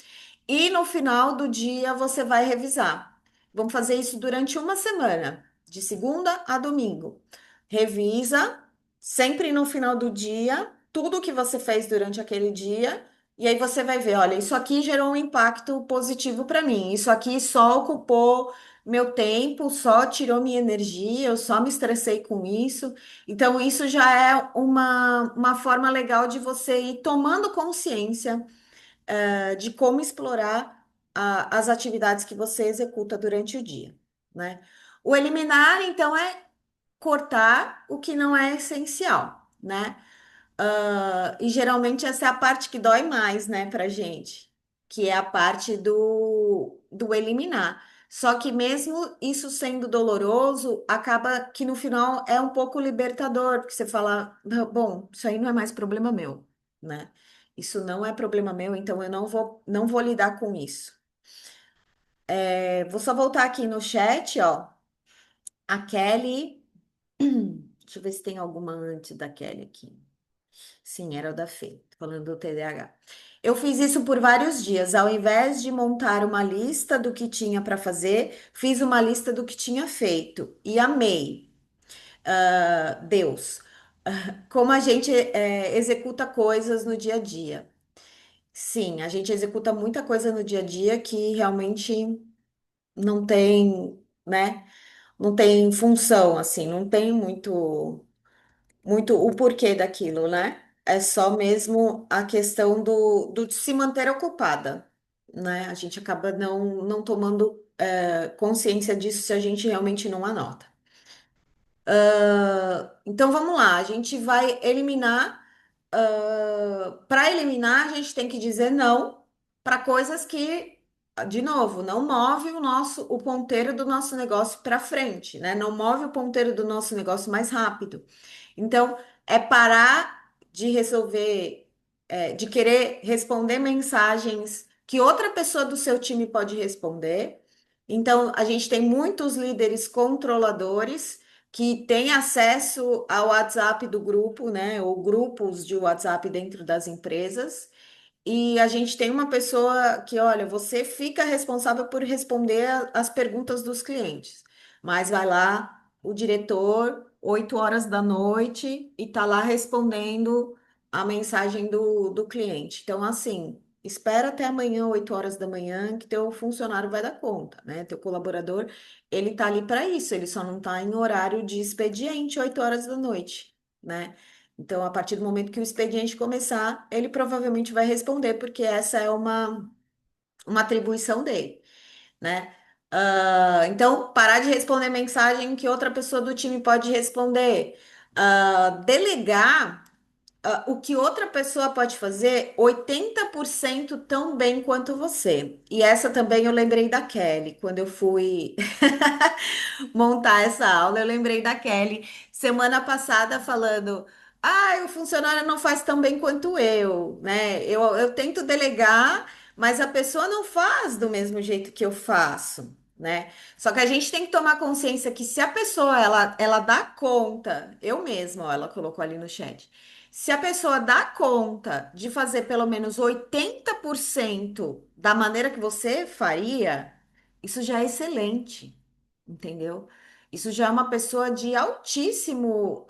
E no final do dia você vai revisar. Vamos fazer isso durante uma semana, de segunda a domingo. Revisa, sempre no final do dia, tudo que você fez durante aquele dia. E aí você vai ver, olha, isso aqui gerou um impacto positivo para mim. Isso aqui só ocupou meu tempo, só tirou minha energia, eu só me estressei com isso. Então, isso já é uma forma legal de você ir tomando consciência de como explorar as atividades que você executa durante o dia, né? O eliminar, então, é cortar o que não é essencial, né? E geralmente essa é a parte que dói mais, né, pra gente, que é a parte do eliminar. Só que mesmo isso sendo doloroso, acaba que no final é um pouco libertador, porque você fala, bom, isso aí não é mais problema meu, né? Isso não é problema meu, então eu não vou lidar com isso. Vou só voltar aqui no chat, ó. A Kelly, deixa eu ver se tem alguma antes da Kelly aqui. Sim, era o da Fê, falando do TDAH. Eu fiz isso por vários dias. Ao invés de montar uma lista do que tinha para fazer, fiz uma lista do que tinha feito e amei. Deus, como a gente executa coisas no dia a dia. Sim, a gente executa muita coisa no dia a dia que realmente não tem, né? Não tem função, assim, não tem muito o porquê daquilo, né? É só mesmo a questão do de se manter ocupada, né? A gente acaba não tomando consciência disso se a gente realmente não anota. Então vamos lá, a gente vai eliminar. Para eliminar, a gente tem que dizer não para coisas que de novo, não move o ponteiro do nosso negócio para frente, né? Não move o ponteiro do nosso negócio mais rápido. Então, é parar de resolver, de querer responder mensagens que outra pessoa do seu time pode responder. Então, a gente tem muitos líderes controladores que têm acesso ao WhatsApp do grupo, né? Ou grupos de WhatsApp dentro das empresas. E a gente tem uma pessoa que, olha, você fica responsável por responder as perguntas dos clientes, mas vai lá o diretor, 8 horas da noite, e tá lá respondendo a mensagem do cliente. Então, assim, espera até amanhã, 8 horas da manhã, que teu funcionário vai dar conta, né? Teu colaborador, ele tá ali para isso, ele só não tá em horário de expediente, 8 horas da noite, né? Então, a partir do momento que o expediente começar, ele provavelmente vai responder, porque essa é uma atribuição dele, né? Então, parar de responder mensagem que outra pessoa do time pode responder. Delegar, o que outra pessoa pode fazer 80% tão bem quanto você. E essa também eu lembrei da Kelly, quando eu fui montar essa aula, eu lembrei da Kelly semana passada falando: ah, o funcionário não faz tão bem quanto eu, né? Eu tento delegar, mas a pessoa não faz do mesmo jeito que eu faço, né? Só que a gente tem que tomar consciência que se a pessoa ela dá conta, eu mesma, ó, ela colocou ali no chat. Se a pessoa dá conta de fazer pelo menos 80% da maneira que você faria, isso já é excelente, entendeu? Isso já é uma pessoa de altíssimo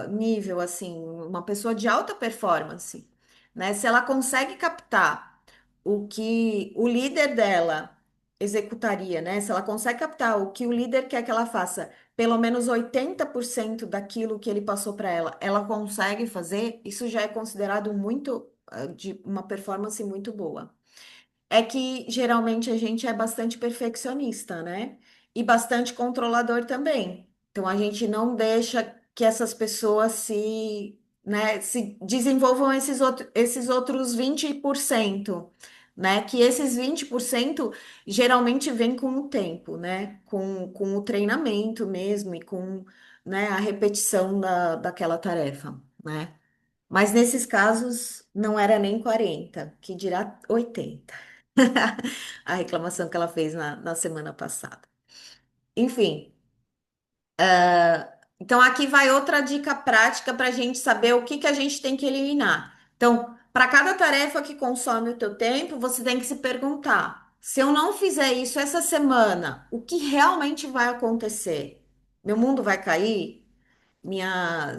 nível, assim, uma pessoa de alta performance, né? Se ela consegue captar o que o líder dela executaria, né? Se ela consegue captar o que o líder quer que ela faça, pelo menos 80% daquilo que ele passou para ela, ela consegue fazer, isso já é considerado muito, de uma performance muito boa. É que geralmente a gente é bastante perfeccionista, né? E bastante controlador também. Então a gente não deixa que essas pessoas se desenvolvam esses outros 20%, né? Que esses 20% geralmente vem com o tempo, né? Com o treinamento mesmo e com, né, a repetição daquela tarefa, né? Mas nesses casos não era nem 40, que dirá 80. A reclamação que ela fez na semana passada. Enfim, então aqui vai outra dica prática para a gente saber o que que a gente tem que eliminar. Então, para cada tarefa que consome o teu tempo, você tem que se perguntar: se eu não fizer isso essa semana, o que realmente vai acontecer? Meu mundo vai cair?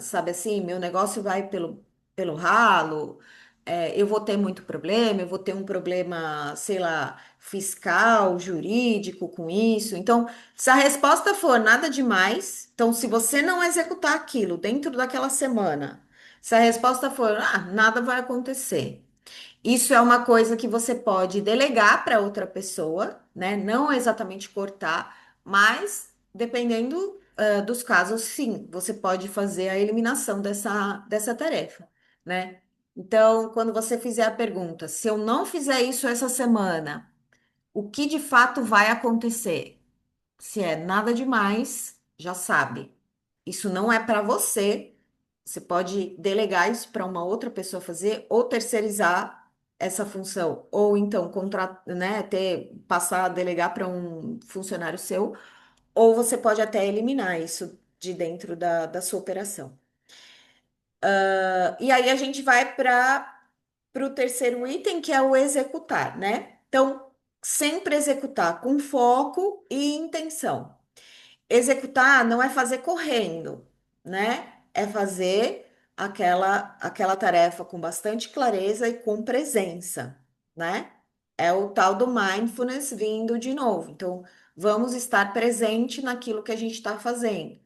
Sabe assim, meu negócio vai pelo ralo, eu vou ter muito problema, eu vou ter um problema, sei lá, fiscal, jurídico com isso. Então, se a resposta for nada demais, então se você não executar aquilo dentro daquela semana, se a resposta for, nada vai acontecer. Isso é uma coisa que você pode delegar para outra pessoa, né? Não exatamente cortar, mas dependendo, dos casos, sim, você pode fazer a eliminação dessa tarefa, né? Então, quando você fizer a pergunta, se eu não fizer isso essa semana, o que de fato vai acontecer? Se é nada demais, já sabe. Isso não é para você. Você pode delegar isso para uma outra pessoa fazer ou terceirizar essa função, ou então né, passar a delegar para um funcionário seu, ou você pode até eliminar isso de dentro da sua operação. E aí a gente vai para o terceiro item, que é o executar, né? Então, sempre executar com foco e intenção. Executar não é fazer correndo, né? É fazer aquela tarefa com bastante clareza e com presença, né? É o tal do mindfulness vindo de novo. Então, vamos estar presente naquilo que a gente está fazendo.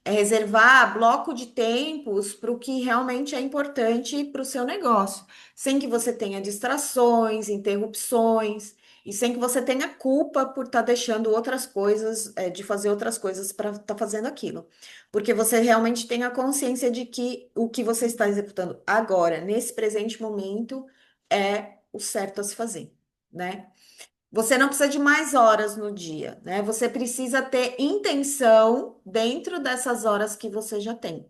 É reservar bloco de tempos para o que realmente é importante para o seu negócio, sem que você tenha distrações, interrupções. E sem que você tenha culpa por estar deixando outras coisas, de fazer outras coisas para estar fazendo aquilo. Porque você realmente tem a consciência de que o que você está executando agora, nesse presente momento, é o certo a se fazer, né? Você não precisa de mais horas no dia, né? Você precisa ter intenção dentro dessas horas que você já tem.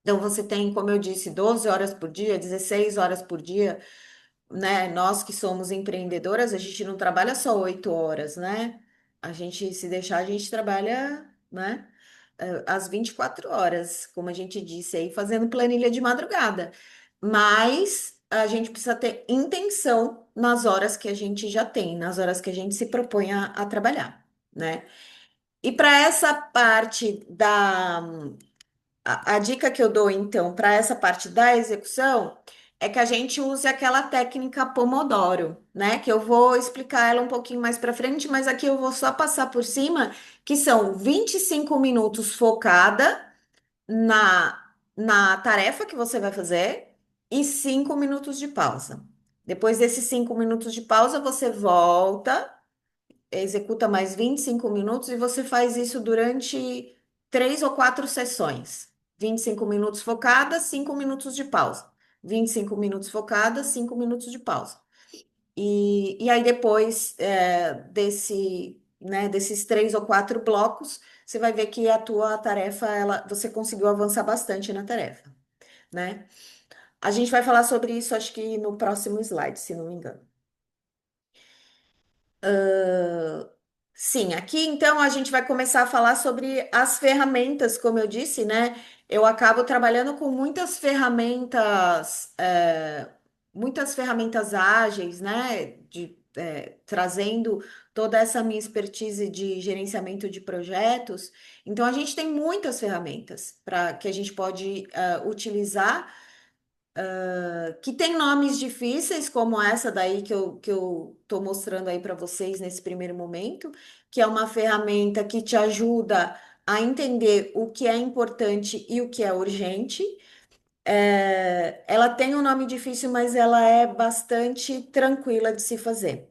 Então, você tem, como eu disse, 12 horas por dia, 16 horas por dia, né? Nós que somos empreendedoras, a gente não trabalha só 8 horas, né? A gente, se deixar, a gente trabalha, né? Às 24 horas, como a gente disse aí, fazendo planilha de madrugada. Mas a gente precisa ter intenção nas horas que a gente já tem, nas horas que a gente se propõe a trabalhar, né? E para essa parte a dica que eu dou, então, para essa parte da execução é que a gente use aquela técnica Pomodoro, né? Que eu vou explicar ela um pouquinho mais para frente, mas aqui eu vou só passar por cima, que são 25 minutos focada na tarefa que você vai fazer e 5 minutos de pausa. Depois desses 5 minutos de pausa, você volta, executa mais 25 minutos e você faz isso durante 3 ou 4 sessões. 25 minutos focada, 5 minutos de pausa. 25 minutos focada, 5 minutos de pausa. E aí depois desses 3 ou 4 blocos, você vai ver que a tua tarefa, você conseguiu avançar bastante na tarefa, né? A gente vai falar sobre isso, acho que no próximo slide, se não me engano. Sim, aqui então a gente vai começar a falar sobre as ferramentas, como eu disse, né? Eu acabo trabalhando com muitas ferramentas ágeis, né? Trazendo toda essa minha expertise de gerenciamento de projetos. Então a gente tem muitas ferramentas para que a gente pode utilizar que tem nomes difíceis, como essa daí que eu tô mostrando aí para vocês nesse primeiro momento, que é uma ferramenta que te ajuda a entender o que é importante e o que é urgente. Ela tem um nome difícil, mas ela é bastante tranquila de se fazer.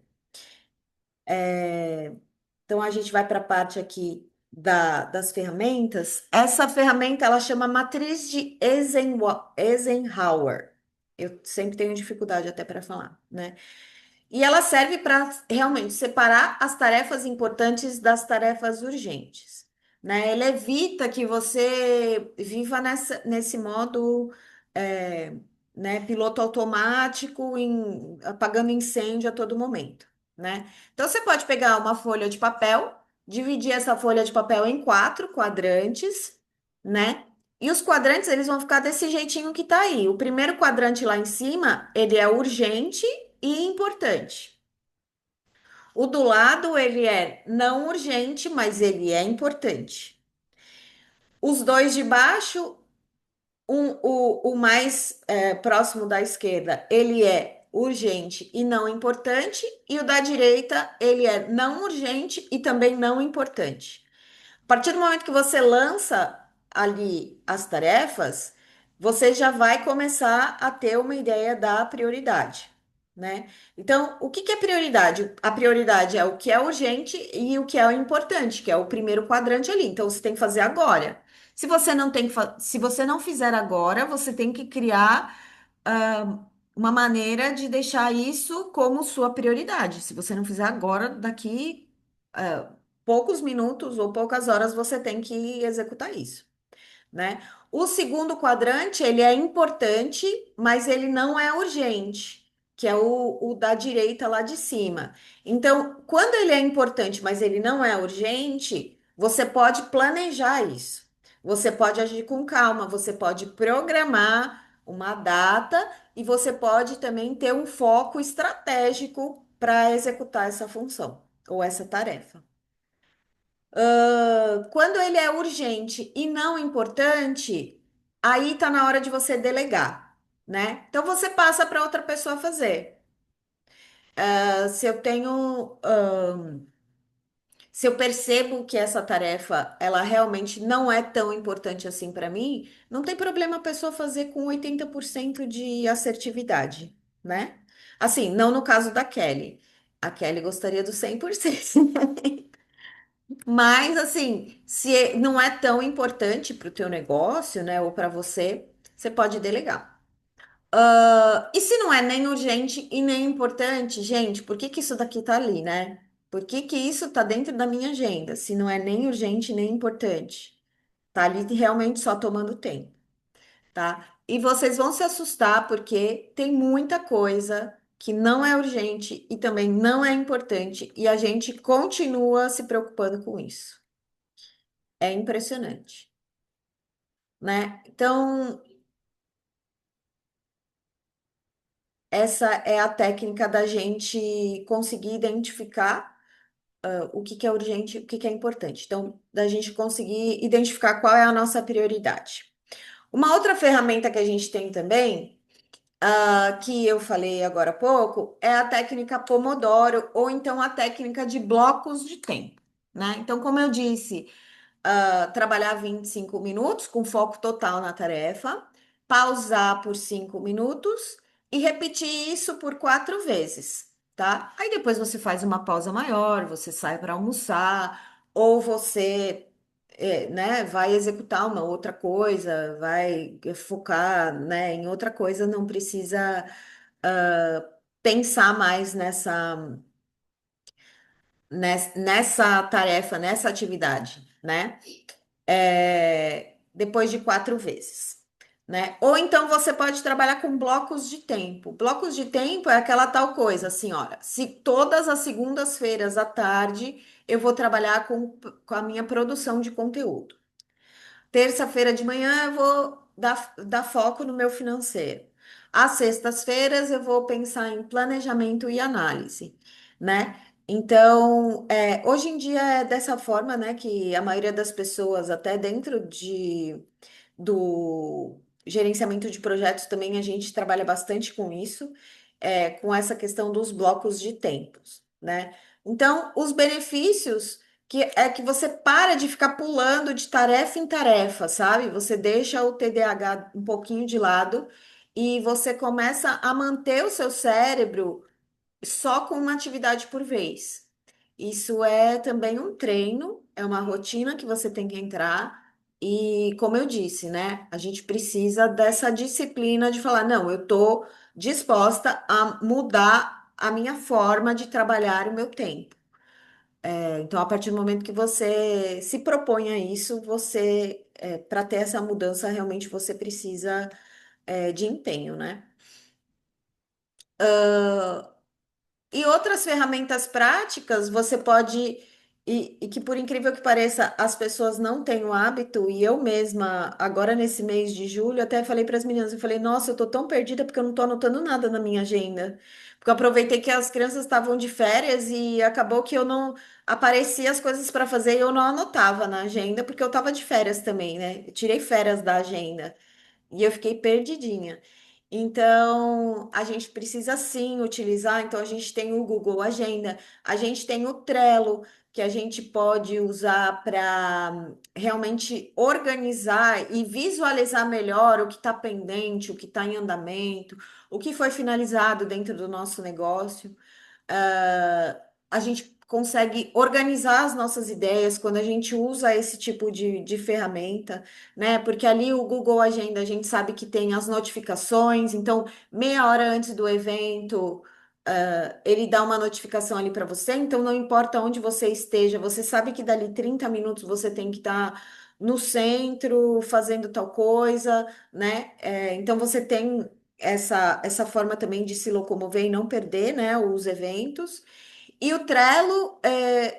Então, a gente vai para a parte aqui das ferramentas. Essa ferramenta, ela chama Matriz de Eisenhower. Eu sempre tenho dificuldade até para falar, né? E ela serve para realmente separar as tarefas importantes das tarefas urgentes, né? Ela evita que você viva nesse modo, é, né, piloto automático, apagando incêndio a todo momento, né? Então, você pode pegar uma folha de papel, dividir essa folha de papel em 4 quadrantes, né? E os quadrantes, eles vão ficar desse jeitinho que tá aí. O primeiro quadrante lá em cima, ele é urgente e importante. O do lado, ele é não urgente, mas ele é importante. Os dois de baixo, o mais próximo da esquerda, ele é urgente e não importante. E o da direita, ele é não urgente e também não importante. A partir do momento que você lança ali as tarefas, você já vai começar a ter uma ideia da prioridade, né? Então, o que que é prioridade? A prioridade é o que é urgente e o que é importante, que é o primeiro quadrante ali. Então, você tem que fazer agora. Se você não fizer agora, você tem que criar ah, uma maneira de deixar isso como sua prioridade. Se você não fizer agora, daqui poucos minutos ou poucas horas você tem que executar isso, né? O segundo quadrante, ele é importante, mas ele não é urgente, que é o da direita lá de cima. Então, quando ele é importante, mas ele não é urgente, você pode planejar isso. Você pode agir com calma, você pode programar uma data e você pode também ter um foco estratégico para executar essa função ou essa tarefa. Quando ele é urgente e não importante, aí tá na hora de você delegar, né? Então você passa para outra pessoa fazer. Se eu tenho, se eu percebo que essa tarefa ela realmente não é tão importante assim para mim, não tem problema a pessoa fazer com 80% de assertividade, né? Assim, não no caso da Kelly. A Kelly gostaria do 100%. Mas assim, se não é tão importante para o teu negócio, né, ou para você, você pode delegar. E se não é nem urgente e nem importante, gente, por que que isso daqui tá ali, né? Por que que isso tá dentro da minha agenda, se não é nem urgente nem importante? Tá ali realmente só tomando tempo, tá? E vocês vão se assustar porque tem muita coisa que não é urgente e também não é importante e a gente continua se preocupando com isso. É impressionante, né? Então, essa é a técnica da gente conseguir identificar o que que é urgente e o que que é importante. Então, da gente conseguir identificar qual é a nossa prioridade. Uma outra ferramenta que a gente tem também, que eu falei agora há pouco, é a técnica Pomodoro, ou então a técnica de blocos de tempo, né? Então, como eu disse, trabalhar 25 minutos com foco total na tarefa, pausar por 5 minutos e repetir isso por 4 vezes, tá? Aí depois você faz uma pausa maior, você sai para almoçar, ou você, né, vai executar uma outra coisa, vai focar, né, em outra coisa, não precisa, pensar mais nessa tarefa, nessa atividade, né? Depois de 4 vezes, né? Ou então você pode trabalhar com blocos de tempo. Blocos de tempo é aquela tal coisa, assim, olha, se todas as segundas-feiras à tarde eu vou trabalhar com a minha produção de conteúdo. Terça-feira de manhã eu vou dar foco no meu financeiro. Às sextas-feiras eu vou pensar em planejamento e análise, né? Então, hoje em dia é dessa forma, né, que a maioria das pessoas, até dentro do gerenciamento de projetos também, a gente trabalha bastante com isso, com essa questão dos blocos de tempos, né? Então, os benefícios que é que você para de ficar pulando de tarefa em tarefa, sabe? Você deixa o TDAH um pouquinho de lado e você começa a manter o seu cérebro só com uma atividade por vez. Isso é também um treino, é uma rotina que você tem que entrar. E como eu disse, né? A gente precisa dessa disciplina de falar, não, eu estou disposta a mudar a minha forma de trabalhar o meu tempo. Então, a partir do momento que você se propõe a isso, você, para ter essa mudança, realmente você precisa, de empenho, né? E outras ferramentas práticas, você pode, e que por incrível que pareça, as pessoas não têm o hábito, e eu mesma, agora nesse mês de julho, até falei para as meninas, eu falei, nossa, eu tô tão perdida porque eu não tô anotando nada na minha agenda. Porque eu aproveitei que as crianças estavam de férias e acabou que eu não aparecia as coisas para fazer e eu não anotava na agenda, porque eu estava de férias também, né? Eu tirei férias da agenda. E eu fiquei perdidinha. Então, a gente precisa sim utilizar. Então, a gente tem o Google Agenda, a gente tem o Trello, que a gente pode usar para realmente organizar e visualizar melhor o que está pendente, o que está em andamento, o que foi finalizado dentro do nosso negócio. A gente consegue organizar as nossas ideias quando a gente usa esse tipo de ferramenta, né? Porque ali o Google Agenda a gente sabe que tem as notificações, então meia hora antes do evento. Ele dá uma notificação ali para você, então não importa onde você esteja, você sabe que dali 30 minutos você tem que estar no centro fazendo tal coisa, né? Então você tem essa forma também de se locomover e não perder, né, os eventos. E o Trello,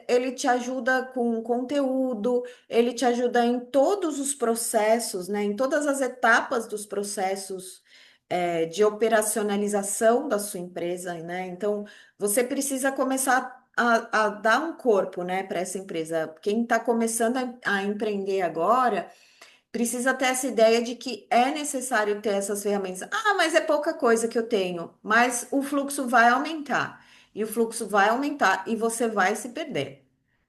ele te ajuda com conteúdo, ele te ajuda em todos os processos, né, em todas as etapas dos processos, de operacionalização da sua empresa, né? Então, você precisa começar a dar um corpo, né, para essa empresa. Quem está começando a empreender agora precisa ter essa ideia de que é necessário ter essas ferramentas. Ah, mas é pouca coisa que eu tenho, mas o fluxo vai aumentar. E o fluxo vai aumentar e você vai se perder,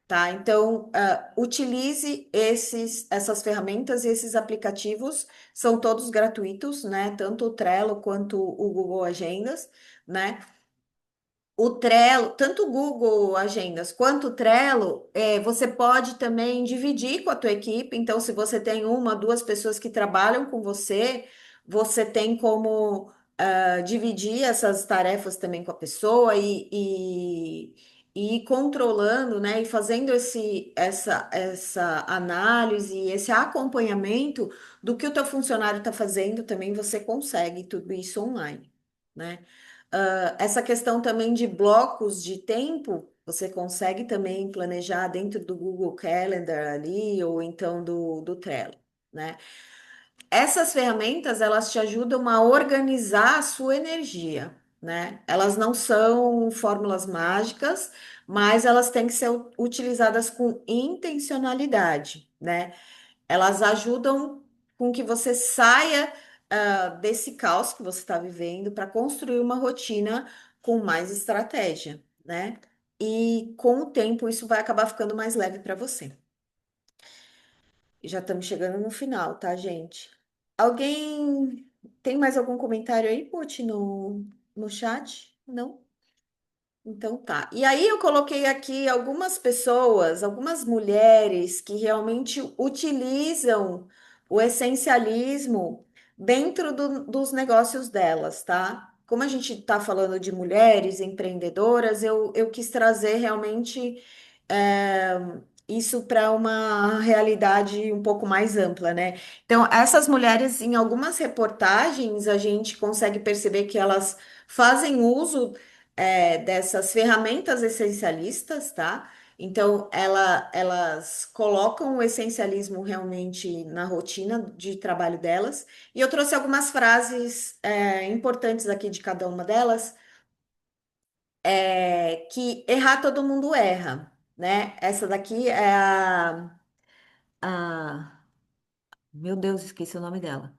tá? Então, utilize essas ferramentas e esses aplicativos, são todos gratuitos, né? Tanto o Trello quanto o Google Agendas, né? O Trello, tanto o Google Agendas quanto o Trello, você pode também dividir com a tua equipe. Então, se você tem uma, duas pessoas que trabalham com você, você tem como. dividir essas tarefas também com a pessoa e ir controlando, né, e fazendo essa análise, esse acompanhamento do que o teu funcionário está fazendo, também você consegue tudo isso online, né? Essa questão também de blocos de tempo, você consegue também planejar dentro do Google Calendar ali, ou então do Trello, né? Essas ferramentas, elas te ajudam a organizar a sua energia, né? Elas não são fórmulas mágicas, mas elas têm que ser utilizadas com intencionalidade, né? Elas ajudam com que você saia, desse caos que você está vivendo para construir uma rotina com mais estratégia, né? E com o tempo isso vai acabar ficando mais leve para você. Já estamos chegando no final, tá, gente? Alguém tem mais algum comentário aí, Puti, no chat? Não? Então tá. E aí eu coloquei aqui algumas pessoas, algumas mulheres que realmente utilizam o essencialismo dentro dos negócios delas, tá? Como a gente está falando de mulheres empreendedoras, eu quis trazer realmente é, isso para uma realidade um pouco mais ampla, né? Então, essas mulheres, em algumas reportagens, a gente consegue perceber que elas fazem uso dessas ferramentas essencialistas, tá? Então, elas colocam o essencialismo realmente na rotina de trabalho delas. E eu trouxe algumas frases importantes aqui de cada uma delas, que errar todo mundo erra, né? Essa daqui é a... Meu Deus, esqueci o nome dela.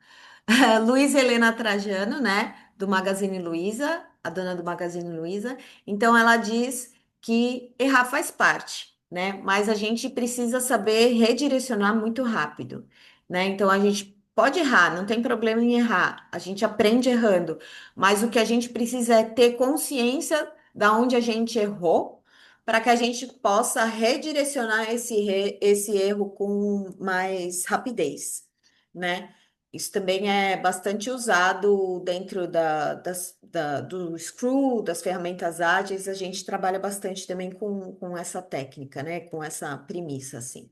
Luísa Helena Trajano, né, do Magazine Luiza, a dona do Magazine Luiza. Então ela diz que errar faz parte, né? Mas a gente precisa saber redirecionar muito rápido, né? Então a gente pode errar, não tem problema em errar. A gente aprende errando, mas o que a gente precisa é ter consciência da onde a gente errou, para que a gente possa redirecionar esse erro com mais rapidez, né? Isso também é bastante usado dentro do Scrum, das ferramentas ágeis. A gente trabalha bastante também com essa técnica, né? Com essa premissa, assim.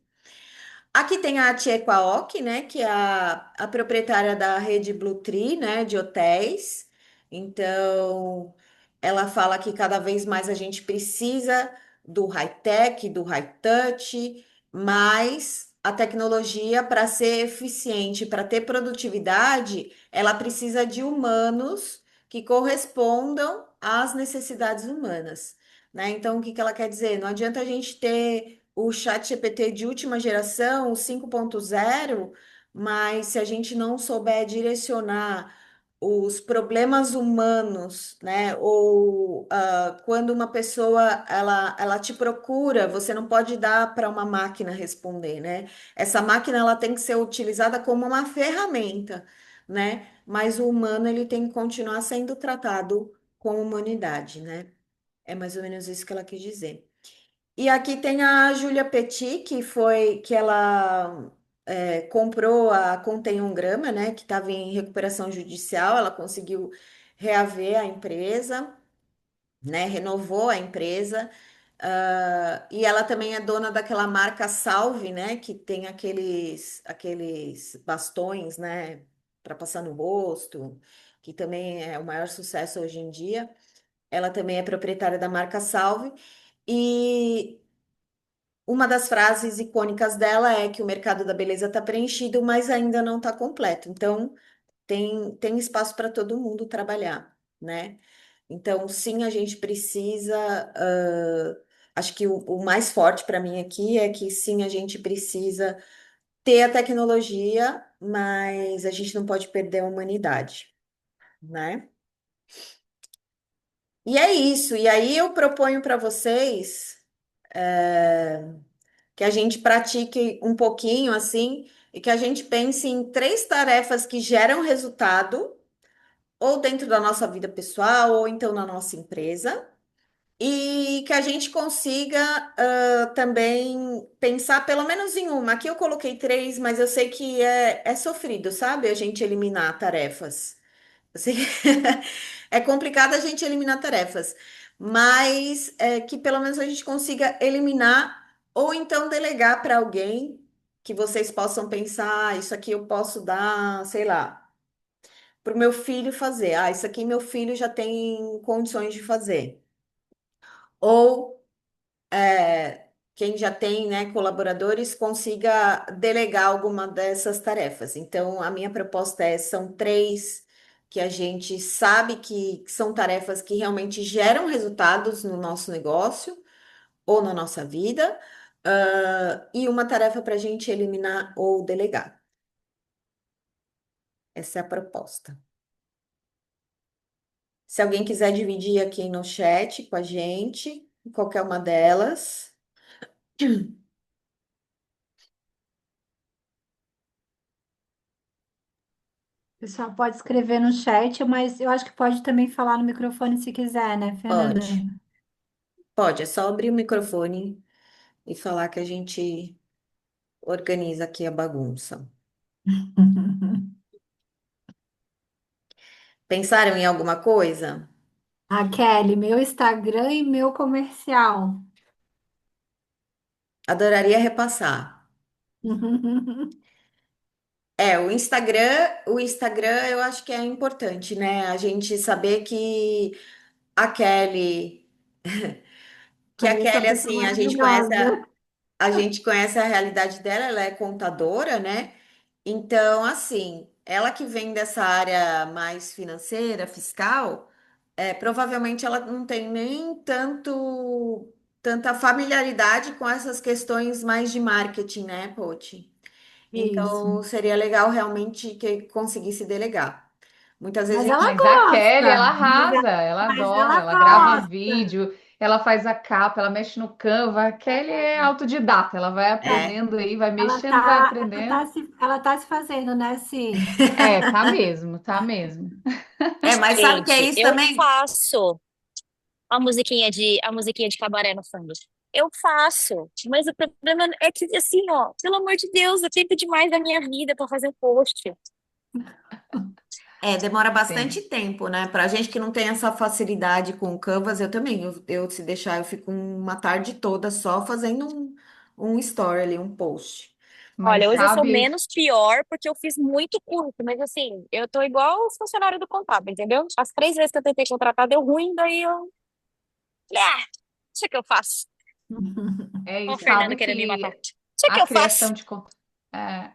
Aqui tem a Tia Kwaok, né, que é a proprietária da rede Blue Tree, né, de hotéis. Então, ela fala que cada vez mais a gente precisa do high-tech, do high-touch, mas a tecnologia, para ser eficiente, para ter produtividade, ela precisa de humanos que correspondam às necessidades humanas, né? Então, o que que ela quer dizer? Não adianta a gente ter o chat GPT de última geração, o 5.0, mas se a gente não souber direcionar os problemas humanos, né? Ou quando uma pessoa ela te procura, você não pode dar para uma máquina responder, né? Essa máquina ela tem que ser utilizada como uma ferramenta, né? Mas o humano ele tem que continuar sendo tratado com humanidade, né? É mais ou menos isso que ela quis dizer. E aqui tem a Júlia Petit, que ela comprou a Contém um Grama, né? Que estava em recuperação judicial, ela conseguiu reaver a empresa, né? Renovou a empresa. E ela também é dona daquela marca Salve, né? Que tem aqueles bastões, né? Para passar no rosto, que também é o maior sucesso hoje em dia. Ela também é proprietária da marca Salve. E uma das frases icônicas dela é que o mercado da beleza está preenchido, mas ainda não está completo. Então, tem espaço para todo mundo trabalhar, né? Então, sim, a gente precisa. Acho que o mais forte para mim aqui é que sim, a gente precisa ter a tecnologia, mas a gente não pode perder a humanidade, né? E é isso. E aí eu proponho para vocês que a gente pratique um pouquinho assim e que a gente pense em três tarefas que geram resultado, ou dentro da nossa vida pessoal, ou então na nossa empresa, e que a gente consiga também pensar pelo menos em uma. Aqui eu coloquei três, mas eu sei que é sofrido, sabe? A gente eliminar tarefas. Assim, é complicado a gente eliminar tarefas, mas que pelo menos a gente consiga eliminar ou então delegar para alguém que vocês possam pensar, "Ah, isso aqui eu posso dar, sei lá, para o meu filho fazer. Ah, isso aqui meu filho já tem condições de fazer. Ou quem já tem, né, colaboradores consiga delegar alguma dessas tarefas. Então, a minha proposta são três que a gente sabe que são tarefas que realmente geram resultados no nosso negócio ou na nossa vida, e uma tarefa para a gente eliminar ou delegar. Essa é a proposta. Se alguém quiser dividir aqui no chat com a gente, qualquer uma delas. O pessoal pode escrever no chat, mas eu acho que pode também falar no microfone se quiser, né, Fernanda? Pode, pode, é só abrir o microfone e falar que a gente organiza aqui a bagunça. Pensaram em alguma coisa? A Kelly, meu Instagram e meu comercial. Adoraria repassar. O Instagram eu acho que é importante, né? A gente saber a Kelly, que a Olha essa Kelly, pessoa assim, maravilhosa. a gente conhece a realidade dela, ela é contadora, né? Então, assim, ela que vem dessa área mais financeira, fiscal, provavelmente ela não tem nem tanta familiaridade com essas questões mais de marketing, né, Pote? Isso. Então, seria legal realmente que conseguisse delegar. Muitas vezes Mas a gente. ela Mas a Kelly, ela gosta. arrasa, ela Mas adora, ela ela grava gosta. vídeo, ela faz a capa, ela mexe no Canva. A Kelly é autodidata, ela vai É, aprendendo aí, vai mexendo, vai aprendendo. Ela tá se fazendo, né, Si? É, tá mesmo, tá mesmo. mas sabe o que é Gente, isso eu também? faço a musiquinha de cabaré no fundo. Eu faço, mas o problema é que, assim, ó, pelo amor de Deus, é tempo demais da minha vida para fazer um post. Demora bastante Sim. tempo, né? Pra gente que não tem essa facilidade com o Canvas, eu também. Se deixar, eu fico uma tarde toda só fazendo um story ali, um post. Mas Olha, hoje eu sou sabe, menos pior porque eu fiz muito curso, mas assim, eu tô igual o funcionário do contábil, entendeu? As 3 vezes que eu tentei contratar deu ruim, daí eu. Ah, isso que eu faço. Ó, o Fernando sabe querendo me que matar. Isso que a eu faço. criação de,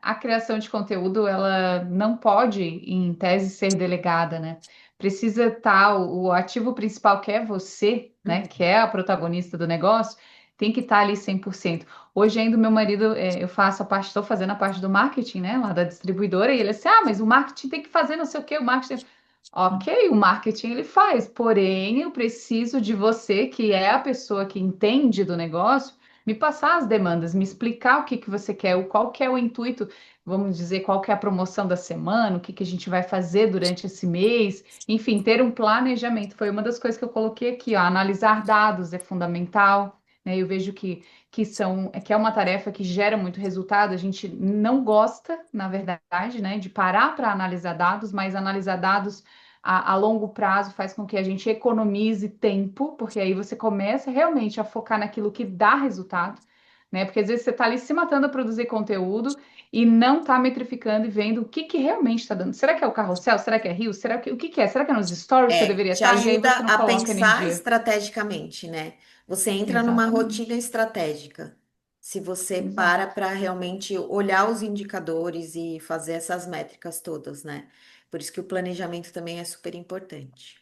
a criação de conteúdo, ela não pode, em tese, ser delegada, né? Precisa estar o ativo principal, que é você, né? Que é a protagonista do negócio, tem que estar ali 100%. Hoje ainda o meu marido, eu faço a parte, estou fazendo a parte do marketing, né? Lá da distribuidora, e ele assim, mas o marketing tem que fazer não sei o quê, o marketing... Ok, o marketing ele faz, porém eu preciso de você, que é a pessoa que entende do negócio, me passar as demandas, me explicar o que que você quer, qual que é o intuito, vamos dizer, qual que é a promoção da semana, o que que a gente vai fazer durante esse mês, enfim, ter um planejamento. Foi uma das coisas que eu coloquei aqui, ó, analisar dados é fundamental, né? Eu vejo que é uma tarefa que gera muito resultado. A gente não gosta, na verdade, né, de parar para analisar dados, mas analisar dados a longo prazo faz com que a gente economize tempo, porque aí você começa realmente a focar naquilo que dá resultado, né? Porque às vezes você está ali se matando a produzir conteúdo e não está metrificando e vendo o que que realmente está dando. Será que é o carrossel? Será que é Rio? O que que é? Será que é nos stories que eu deveria Te estar? E aí ajuda você não a coloca pensar energia. estrategicamente, né? Você entra numa rotina Exatamente. estratégica. Se você Exato. para realmente olhar os indicadores e fazer essas métricas todas, né? Por isso que o planejamento também é super importante.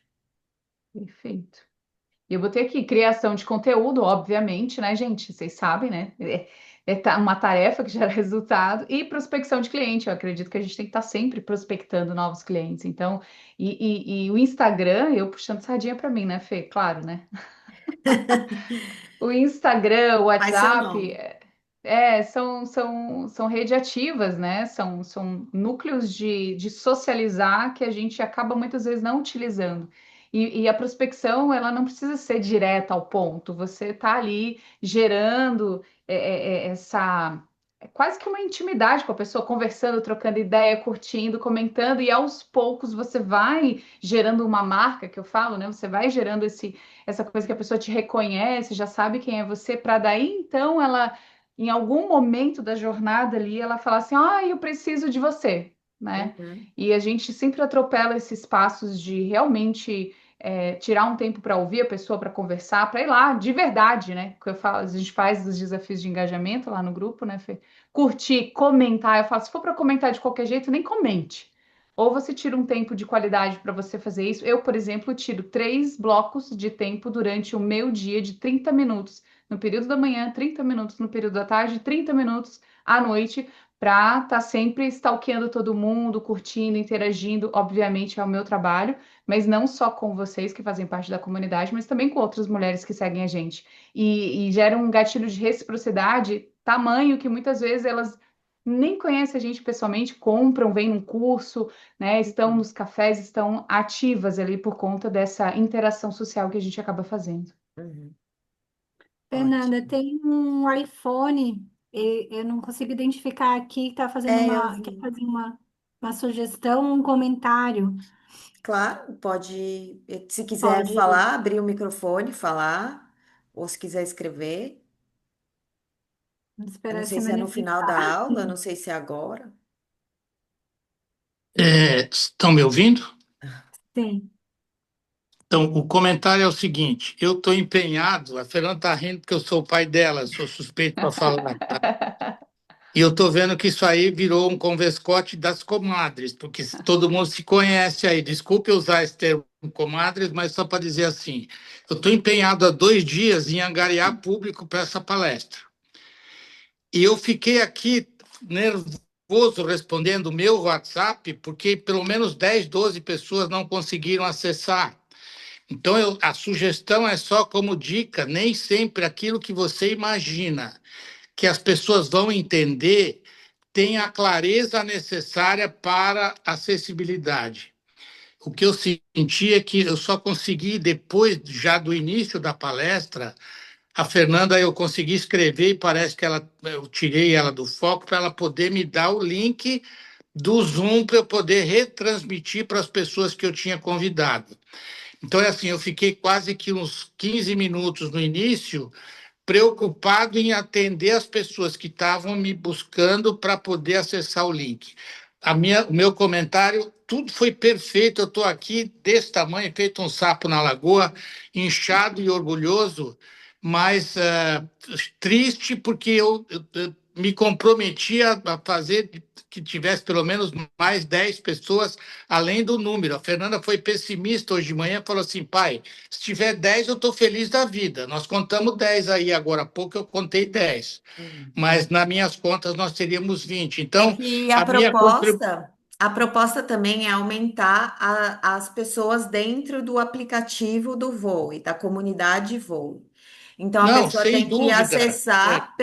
Perfeito. E eu botei aqui criação de conteúdo, obviamente, né, gente? Vocês sabem, né? Uma tarefa que gera resultado e prospecção de cliente. Eu acredito que a gente tem que estar sempre prospectando novos clientes. Então, e o Instagram, eu puxando sardinha para mim, né, Fê? Claro, né? O Instagram, o Faz seu WhatsApp, nome. são redes ativas, né? São núcleos de socializar que a gente acaba muitas vezes não utilizando. E a prospecção, ela não precisa ser direta ao ponto. Você está ali gerando essa quase que uma intimidade com a pessoa, conversando, trocando ideia, curtindo, comentando, e aos poucos você vai gerando uma marca, que eu falo, né? Você vai gerando essa coisa que a pessoa te reconhece, já sabe quem é você, para daí então ela, em algum momento da jornada ali, ela falar assim: ah, eu preciso de você, né? Uhum. E a gente sempre atropela esses passos de realmente tirar um tempo para ouvir a pessoa, para conversar, para ir lá de verdade, né? Que eu falo, a gente faz os desafios de engajamento lá no grupo, né, Fê? Curtir, comentar. Eu falo, se for para comentar de qualquer jeito, nem comente. Ou você tira um tempo de qualidade para você fazer isso. Eu, por exemplo, tiro 3 blocos de tempo durante o meu dia de 30 minutos. No período da manhã, 30 minutos no período da tarde, 30 minutos à noite, para estar sempre stalkeando todo mundo, curtindo, interagindo. Obviamente é o meu trabalho, mas não só com vocês que fazem parte da comunidade, mas também com outras mulheres que seguem a gente. E gera um gatilho de reciprocidade tamanho que muitas vezes elas nem conhecem a gente pessoalmente, compram, vêm num curso, né? Estão nos cafés, estão ativas ali por conta dessa interação social que a gente acaba fazendo. Uhum. Fernanda, Ótimo. tem um iPhone, eu não consigo identificar aqui, que tá fazendo Eu quer vi. fazer uma sugestão, um comentário. Claro, pode, se quiser Pode falar, abrir o microfone, falar, ou se quiser escrever. Eu não esperar sei se se é no final da manifestar. aula, eu não sei se é agora. Estão me ouvindo? Sim. Então, o comentário é o seguinte: eu estou empenhado, a Fernanda está rindo porque eu sou o pai dela, sou suspeito para falar, tá? E eu estou vendo que isso aí virou um converscote das comadres, porque todo mundo se conhece aí. Desculpe usar esse termo comadres, mas só para dizer assim: eu estou empenhado há 2 dias em angariar público para essa palestra. E eu fiquei aqui nervoso respondendo o meu WhatsApp, porque pelo menos 10, 12 pessoas não conseguiram acessar. Então, a sugestão é só como dica, nem sempre aquilo que você imagina que as pessoas vão entender tem a clareza necessária para acessibilidade. O que eu senti é que eu só consegui, depois já do início da palestra, a Fernanda, eu consegui escrever e parece que eu tirei ela do foco para ela poder me dar o link do Zoom para eu poder retransmitir para as pessoas que eu tinha convidado. Então, é assim, eu fiquei quase que uns 15 minutos no início preocupado em atender as pessoas que estavam me buscando para poder acessar o link. O meu comentário, tudo foi perfeito. Eu estou aqui desse tamanho, feito um sapo na lagoa, inchado e orgulhoso, mas triste porque eu me comprometi a fazer que tivesse pelo menos mais 10 pessoas além do número. A Fernanda foi pessimista hoje de manhã, falou assim: pai, se tiver 10, eu estou feliz da vida. Nós contamos 10 aí, agora há pouco eu contei 10, Uhum. mas nas minhas contas nós teríamos 20. É Então, que a minha contribuição. a proposta também é aumentar as pessoas dentro do aplicativo do voo e da comunidade voo. Então a Não, pessoa sem tem que dúvida. acessar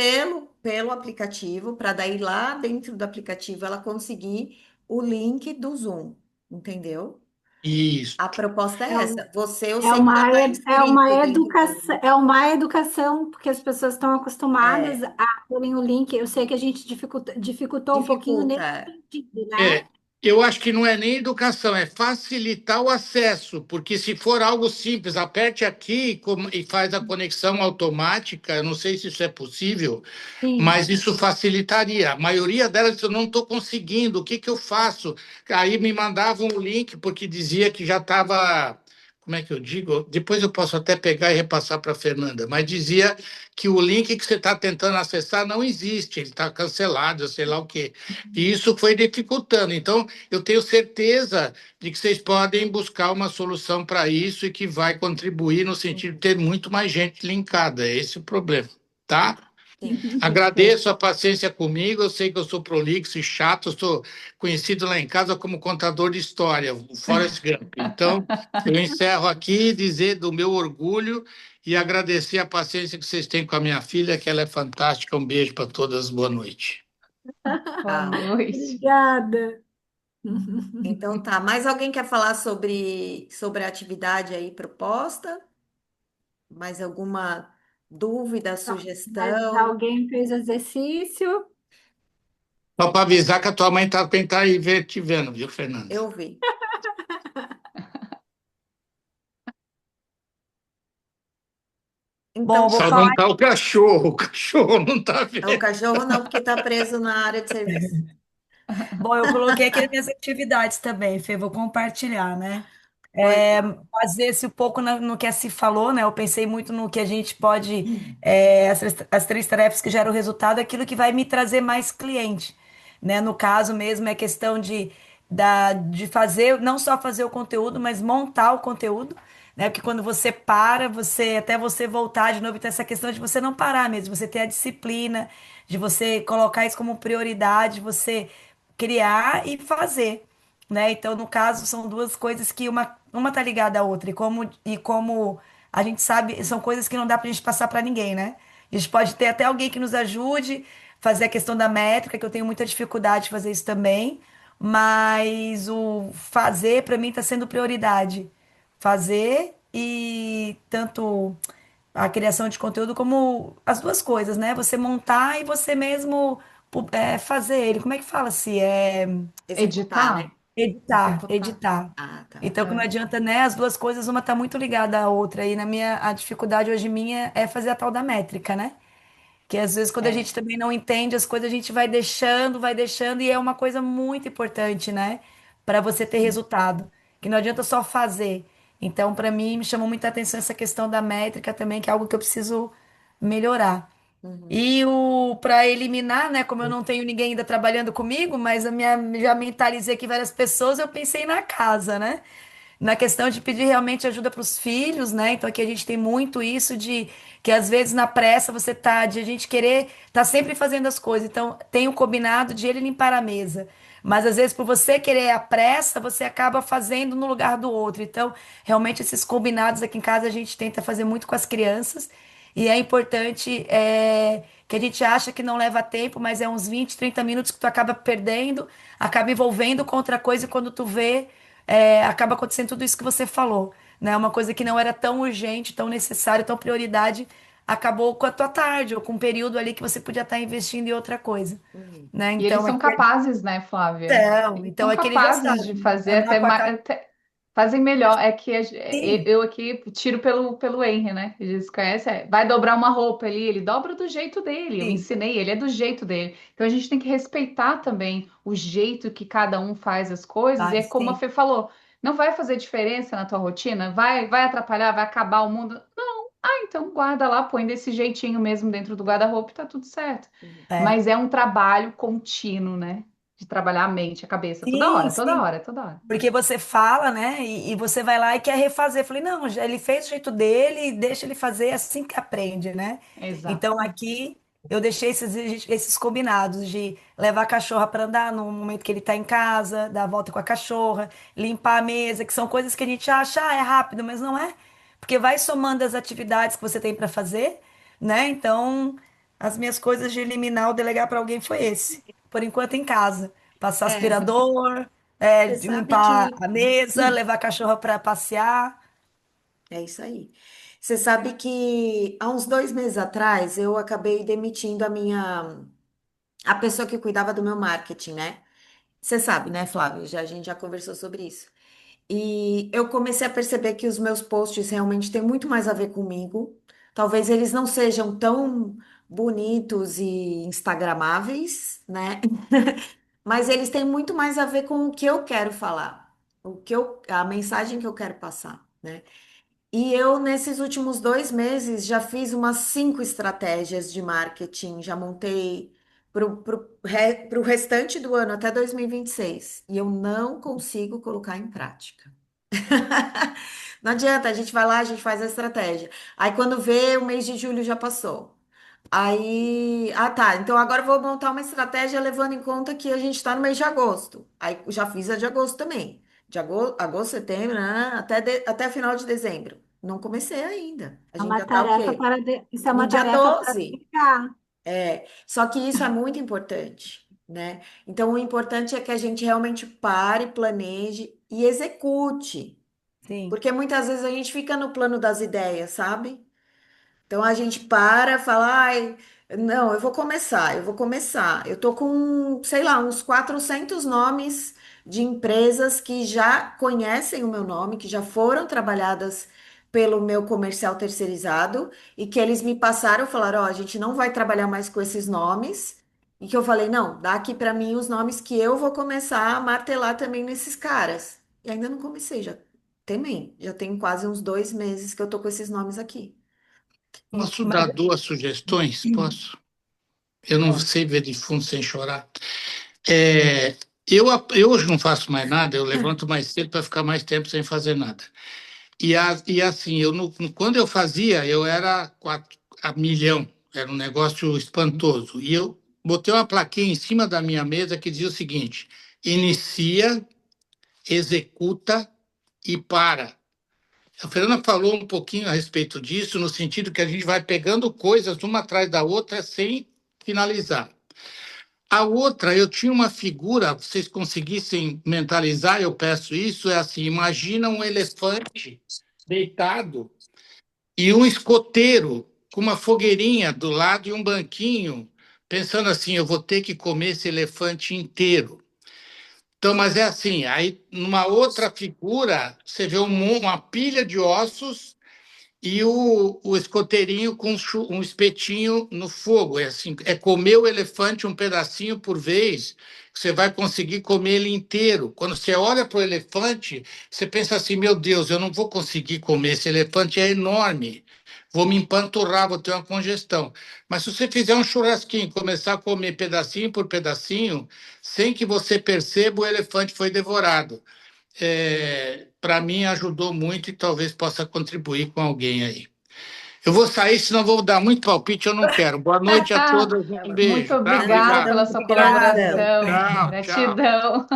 pelo aplicativo, para daí lá dentro do aplicativo ela conseguir o link do Zoom, entendeu? Isso. A proposta é É, essa. Você, eu é sei que já uma, está é uma inscrito dentro educação, do. é uma educação, porque as pessoas estão acostumadas É, a terem o link. Eu sei que a gente dificultou um pouquinho dificulta. nesse É. sentido, né? É, eu acho que não é nem educação, é facilitar o acesso, porque se for algo simples, aperte aqui e faz a conexão automática, eu não sei se isso é possível, Sim. mas isso facilitaria. A maioria delas eu não estou conseguindo, o que que eu faço? Aí me mandavam o link porque dizia que já estava, como é que eu digo? Depois eu posso até pegar e repassar para a Fernanda, mas dizia que o link que você está tentando acessar não existe, ele está cancelado, sei lá o quê. E isso foi dificultando. Então, eu tenho certeza de que vocês podem buscar uma solução para isso e que vai contribuir no sentido de ter muito mais gente linkada. É esse o problema, tá? Sim. Agradeço a paciência comigo. Eu sei que eu sou prolixo e chato, eu sou conhecido lá em casa como contador de história, o Forrest Gump. Então, eu encerro aqui, dizer do meu orgulho e agradecer a paciência que vocês têm com a minha filha, que ela é fantástica. Um beijo para todas, boa noite. Boa noite. Obrigada. Então tá. Mais alguém quer falar sobre a atividade aí proposta? Mais alguma dúvida, Mas sugestão? alguém fez exercício? Só para avisar que a tua mãe tá aí te vendo, viu, Fernanda? Eu vi. Bom, Então, eu vou Só não falar. tá o cachorro não tá o vendo. cachorro não, porque está preso na área de serviço. Bom, eu coloquei aqui as minhas atividades também, Fê, vou compartilhar, né? Pois É, não. baseia-se um pouco no que se falou, né? Eu pensei muito no que a gente pode, as três tarefas que geram resultado, aquilo que vai me trazer mais cliente, né? No caso mesmo, é questão de fazer, não só fazer o conteúdo, mas montar o conteúdo, né? Porque quando você para, até você voltar de novo, tem essa questão de você não parar mesmo, você ter a disciplina, de você colocar isso como prioridade, você criar e fazer, né? Então, no caso, são duas coisas que uma tá ligada à outra. E como a gente sabe, são coisas que não dá pra gente passar para ninguém, né? A gente pode ter até alguém que nos ajude, fazer a questão da métrica, que eu tenho muita dificuldade de fazer isso também, mas o fazer, para mim, está sendo prioridade. Fazer e tanto a criação de conteúdo como as duas coisas, né? Você montar e você mesmo fazer ele. Como é que fala-se? Executar, né? Editar? Editar, Executar. editar. Ah, tá. Então, que não É, adianta, né? As duas coisas, uma tá muito ligada à outra. E a dificuldade hoje minha é fazer a tal da métrica, né? Que às vezes, quando a é, gente também não entende as coisas, a gente vai deixando, e é uma coisa muito importante, né? Para você ter resultado. Que não adianta só fazer. Então, para mim, me chamou muita atenção essa questão da métrica também, que é algo que eu preciso melhorar. Uhum. E o para eliminar, né? Como eu não tenho ninguém ainda trabalhando comigo, mas já mentalizei aqui várias pessoas, eu pensei na casa, né? Na questão de pedir realmente ajuda para os filhos, né? Então aqui a gente tem muito isso de que às vezes na pressa você tá de a gente querer tá sempre fazendo as coisas. Então tem o combinado de ele limpar a mesa. Mas às vezes por você querer a pressa, você acaba fazendo no lugar do outro. Então, realmente esses combinados aqui em casa a gente tenta fazer muito com as crianças. E é importante que a gente acha que não leva tempo, mas é uns 20, 30 minutos que tu acaba perdendo, acaba envolvendo com outra coisa e quando tu vê, acaba acontecendo tudo isso que você falou, né? Uma coisa que não era tão urgente, tão necessária, tão prioridade, acabou com a tua tarde ou com um período ali que você podia estar investindo em outra coisa, Uhum. né? e eles Então, são capazes, né, Flávia? Eles então são aqui ele já capazes de sabe, fazer andar com a cara. fazem melhor. É que Sim, eu aqui tiro pelo Henry, né? Eles conhecem, vai dobrar uma roupa ali, ele dobra do jeito dele. Eu sim, ensinei, ele é do jeito dele. Então a gente tem que respeitar também o jeito que cada um faz as coisas. E vai, é como a sim. Fê falou, não vai fazer diferença na tua rotina? Vai atrapalhar, vai acabar o mundo? Então guarda lá, põe desse jeitinho mesmo dentro do guarda-roupa e tá tudo certo. Uhum. É. Mas é um trabalho contínuo, né? De trabalhar a mente, a cabeça, toda Sim, hora, toda sim. hora, toda hora. Porque você fala, né? E você vai lá e quer refazer. Eu falei, não, já ele fez do jeito dele, deixa ele fazer é assim que aprende, né? Então Exatamente. aqui eu deixei esses combinados de levar a cachorra para andar no momento que ele tá em casa, dar a volta com a cachorra, limpar a mesa, que são coisas que a gente acha, é rápido, mas não é. Porque vai somando as atividades que você tem para fazer, né? Então, as minhas coisas de eliminar ou delegar para alguém foi esse. Por enquanto em casa. Passar É, aspirador, você de sabe limpar que a mesa, levar a cachorra para passear. é isso aí. Você sabe que há uns 2 meses atrás eu acabei demitindo a pessoa que cuidava do meu marketing, né? Você sabe, né, Flávio? A gente já conversou sobre isso. E eu comecei a perceber que os meus posts realmente têm muito mais a ver comigo. Talvez eles não sejam tão bonitos e instagramáveis, né? Mas eles têm muito mais a ver com o que eu quero falar, a mensagem que eu quero passar, né? E eu, nesses últimos 2 meses, já fiz umas 5 estratégias de marketing, já montei para o restante do ano, até 2026. E eu não consigo colocar em prática. Não adianta, a gente vai lá, a gente faz a estratégia. Aí quando vê, o mês de julho já passou. Aí, tá, então agora eu vou montar uma estratégia levando em conta que a gente está no mês de agosto. Aí já fiz a de agosto também. De agosto, setembro, né, até final de dezembro. Não comecei ainda. A É gente uma já tá o tarefa quê? isso é No uma dia tarefa para 12. ficar. Só que isso é muito importante, né? Então, o importante é que a gente realmente pare, planeje e execute. Sim. Porque muitas vezes a gente fica no plano das ideias, sabe? Então a gente para, fala, ai, Não, eu vou começar. Eu tô com, sei lá, uns 400 nomes de empresas que já conhecem o meu nome, que já foram trabalhadas pelo meu comercial terceirizado e que eles me passaram, falaram, ó, a gente não vai trabalhar mais com esses nomes. E que eu falei, não, dá aqui para mim os nomes que eu vou começar a martelar também nesses caras. E ainda não comecei, já também. Já tem quase uns 2 meses que eu tô com esses nomes aqui. Posso Mas dar duas sugestões? Posso? Eu não sei ver de fundo sem chorar. É, eu hoje não faço mais nada, eu levanto mais cedo para ficar mais tempo sem fazer nada. E assim, quando eu fazia, eu era 4 a 1 milhão, era um negócio espantoso. E eu botei uma plaquinha em cima da minha mesa que dizia o seguinte: inicia, executa e para. A Fernanda falou um pouquinho a respeito disso, no sentido que a gente vai pegando coisas uma atrás da outra sem finalizar. A outra, eu tinha uma figura, vocês conseguissem mentalizar, eu peço isso, é assim: imagina um elefante deitado e um escoteiro com uma fogueirinha do lado e um banquinho, pensando assim, eu vou ter que comer esse elefante inteiro. Então, mas é assim, aí numa outra figura, você vê uma pilha de ossos e o escoteirinho com um espetinho no fogo. É assim, é comer o elefante um pedacinho por vez, que você vai conseguir comer ele inteiro. Quando você olha para o elefante, você pensa assim, meu Deus, eu não vou conseguir comer, esse elefante é enorme. Vou me empanturrar, vou ter uma congestão. Mas se você fizer um churrasquinho, começar a comer pedacinho por pedacinho, sem que você perceba, o elefante foi devorado. Para mim ajudou muito e talvez possa contribuir com alguém aí. Eu vou sair, senão vou dar muito palpite, eu não quero. Boa noite a todos, um Muito beijo, tá? obrigada Obrigado. pela Então, sua obrigada. colaboração. Tchau, tchau, Gratidão.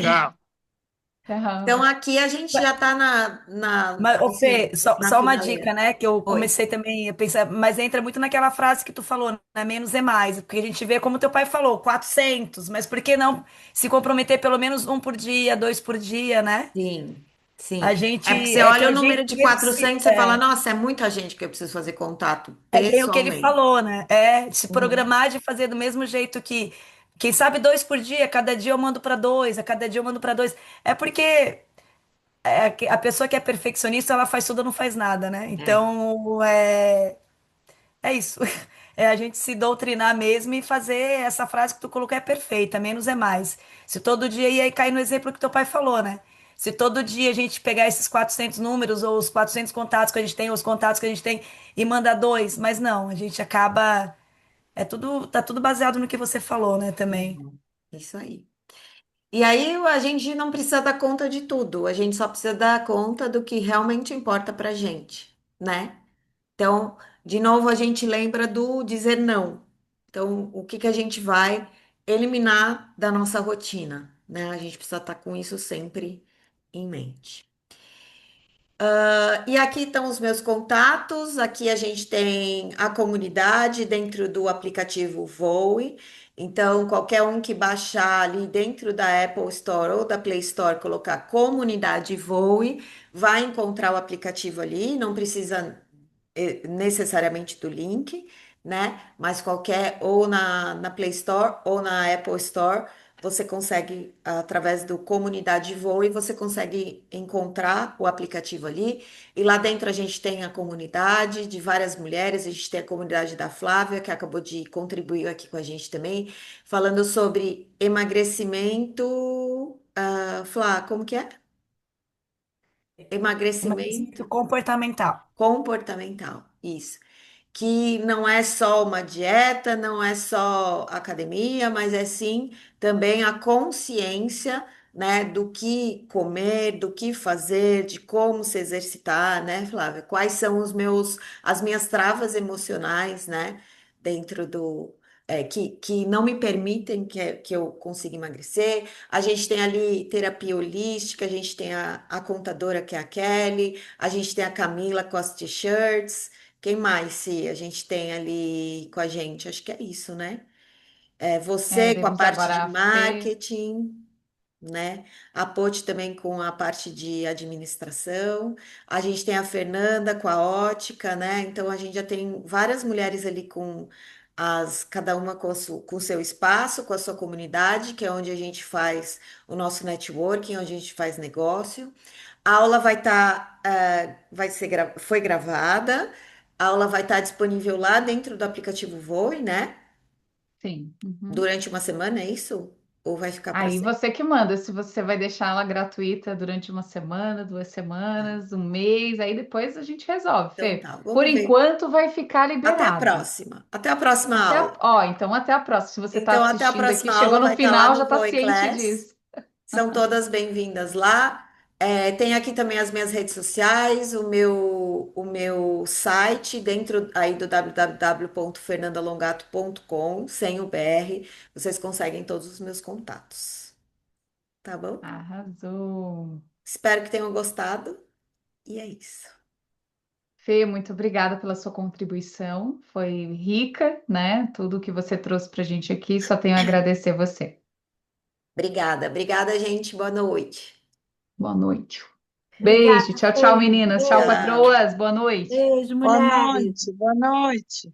tchau. Então, Tchau. aqui a gente já está Mas, ô assim, Fê, só, na só uma dica, finaleira. né? Que eu Oi. comecei também a pensar, mas entra muito naquela frase que tu falou, né? Menos é mais. Porque a gente vê como teu pai falou, 400, mas por que não se comprometer pelo menos um por dia, dois por dia, né? Sim, sim. A gente, É porque você é que olha o a número gente de mesmo se, 400, você fala, nossa, é muita gente que eu preciso fazer contato é bem o que ele pessoalmente. falou, né? É se Uhum. programar de fazer do mesmo jeito que, quem sabe dois por dia, cada dia eu mando para dois, a cada dia eu mando para dois. É porque a pessoa que é perfeccionista, ela faz tudo ou não faz nada, né? É, Então, é isso. É a gente se doutrinar mesmo e fazer essa frase que tu colocou é perfeita, menos é mais. Se todo dia, e aí cai no exemplo que teu pai falou, né? Se todo dia a gente pegar esses 400 números, ou os 400 contatos que a gente tem, ou os contatos que a gente tem, e mandar dois, mas não, a gente acaba. Tá tudo baseado no que você falou, né, também. uhum. Isso aí. E aí a gente não precisa dar conta de tudo, a gente só precisa dar conta do que realmente importa pra gente, né? Então, de novo, a gente lembra do dizer não. Então, o que que a gente vai eliminar da nossa rotina, né? A gente precisa estar com isso sempre em mente. E aqui estão os meus contatos. Aqui a gente tem a comunidade dentro do aplicativo Voe. Então, qualquer um que baixar ali dentro da Apple Store ou da Play Store, colocar comunidade Voe, vai encontrar o aplicativo ali. Não precisa necessariamente do link, né? Mas qualquer, ou na Play Store ou na Apple Store, você consegue, através do Comunidade Voe, você consegue encontrar o aplicativo ali. E lá dentro a gente tem a comunidade de várias mulheres, a gente tem a comunidade da Flávia, que acabou de contribuir aqui com a gente também, falando sobre emagrecimento. Flá, como que é? Emagrecimento Emagrecimento comportamental. comportamental, isso. Que não é só uma dieta, não é só academia, mas é sim também a consciência, né, do que comer, do que fazer, de como se exercitar, né, Flávia? Quais são as minhas travas emocionais, né, dentro que não me permitem que eu consiga emagrecer. A gente tem ali terapia holística, a gente tem a contadora que é a Kelly, a gente tem a Camila com as t-shirts. Quem mais, se a gente tem ali com a gente? Acho que é isso, né? Você com a Temos parte agora de a Fê. marketing, né? A Pote também com a parte de administração. A gente tem a Fernanda com a ótica, né? Então a gente já tem várias mulheres ali com cada uma com o seu espaço, com a sua comunidade, que é onde a gente faz o nosso networking, onde a gente faz negócio. A aula vai estar, foi gravada, a aula vai estar disponível lá dentro do aplicativo Voe, né? Sim. Uhum. Durante uma semana, é isso? Ou vai ficar para Aí sempre? você que manda, se você vai deixar ela gratuita durante uma semana, 2 semanas, um mês, aí depois a gente resolve, Então Fê. tá, Por vamos ver. enquanto vai ficar Até a liberado. próxima. Até a próxima aula. Então até a próxima. Se você está Então, até a assistindo aqui, próxima chegou aula no vai estar lá final, já no está Voe ciente Class. disso. São todas bem-vindas lá. Tem aqui também as minhas redes sociais, o meu site, dentro aí do www.fernandalongato.com, sem o BR, vocês conseguem todos os meus contatos, tá bom? Arrasou. Espero que tenham gostado, e é isso. Fê, muito obrigada pela sua contribuição. Foi rica, né? Tudo que você trouxe para a gente aqui. Só tenho a agradecer você. Obrigada, obrigada, gente. Boa noite. Boa noite. Obrigada, Beijo. Tchau, tchau, Fê. meninas. Tchau, Beijo. Tchau. patroas. Boa noite. Beijo, Boa mulheres. noite, boa noite.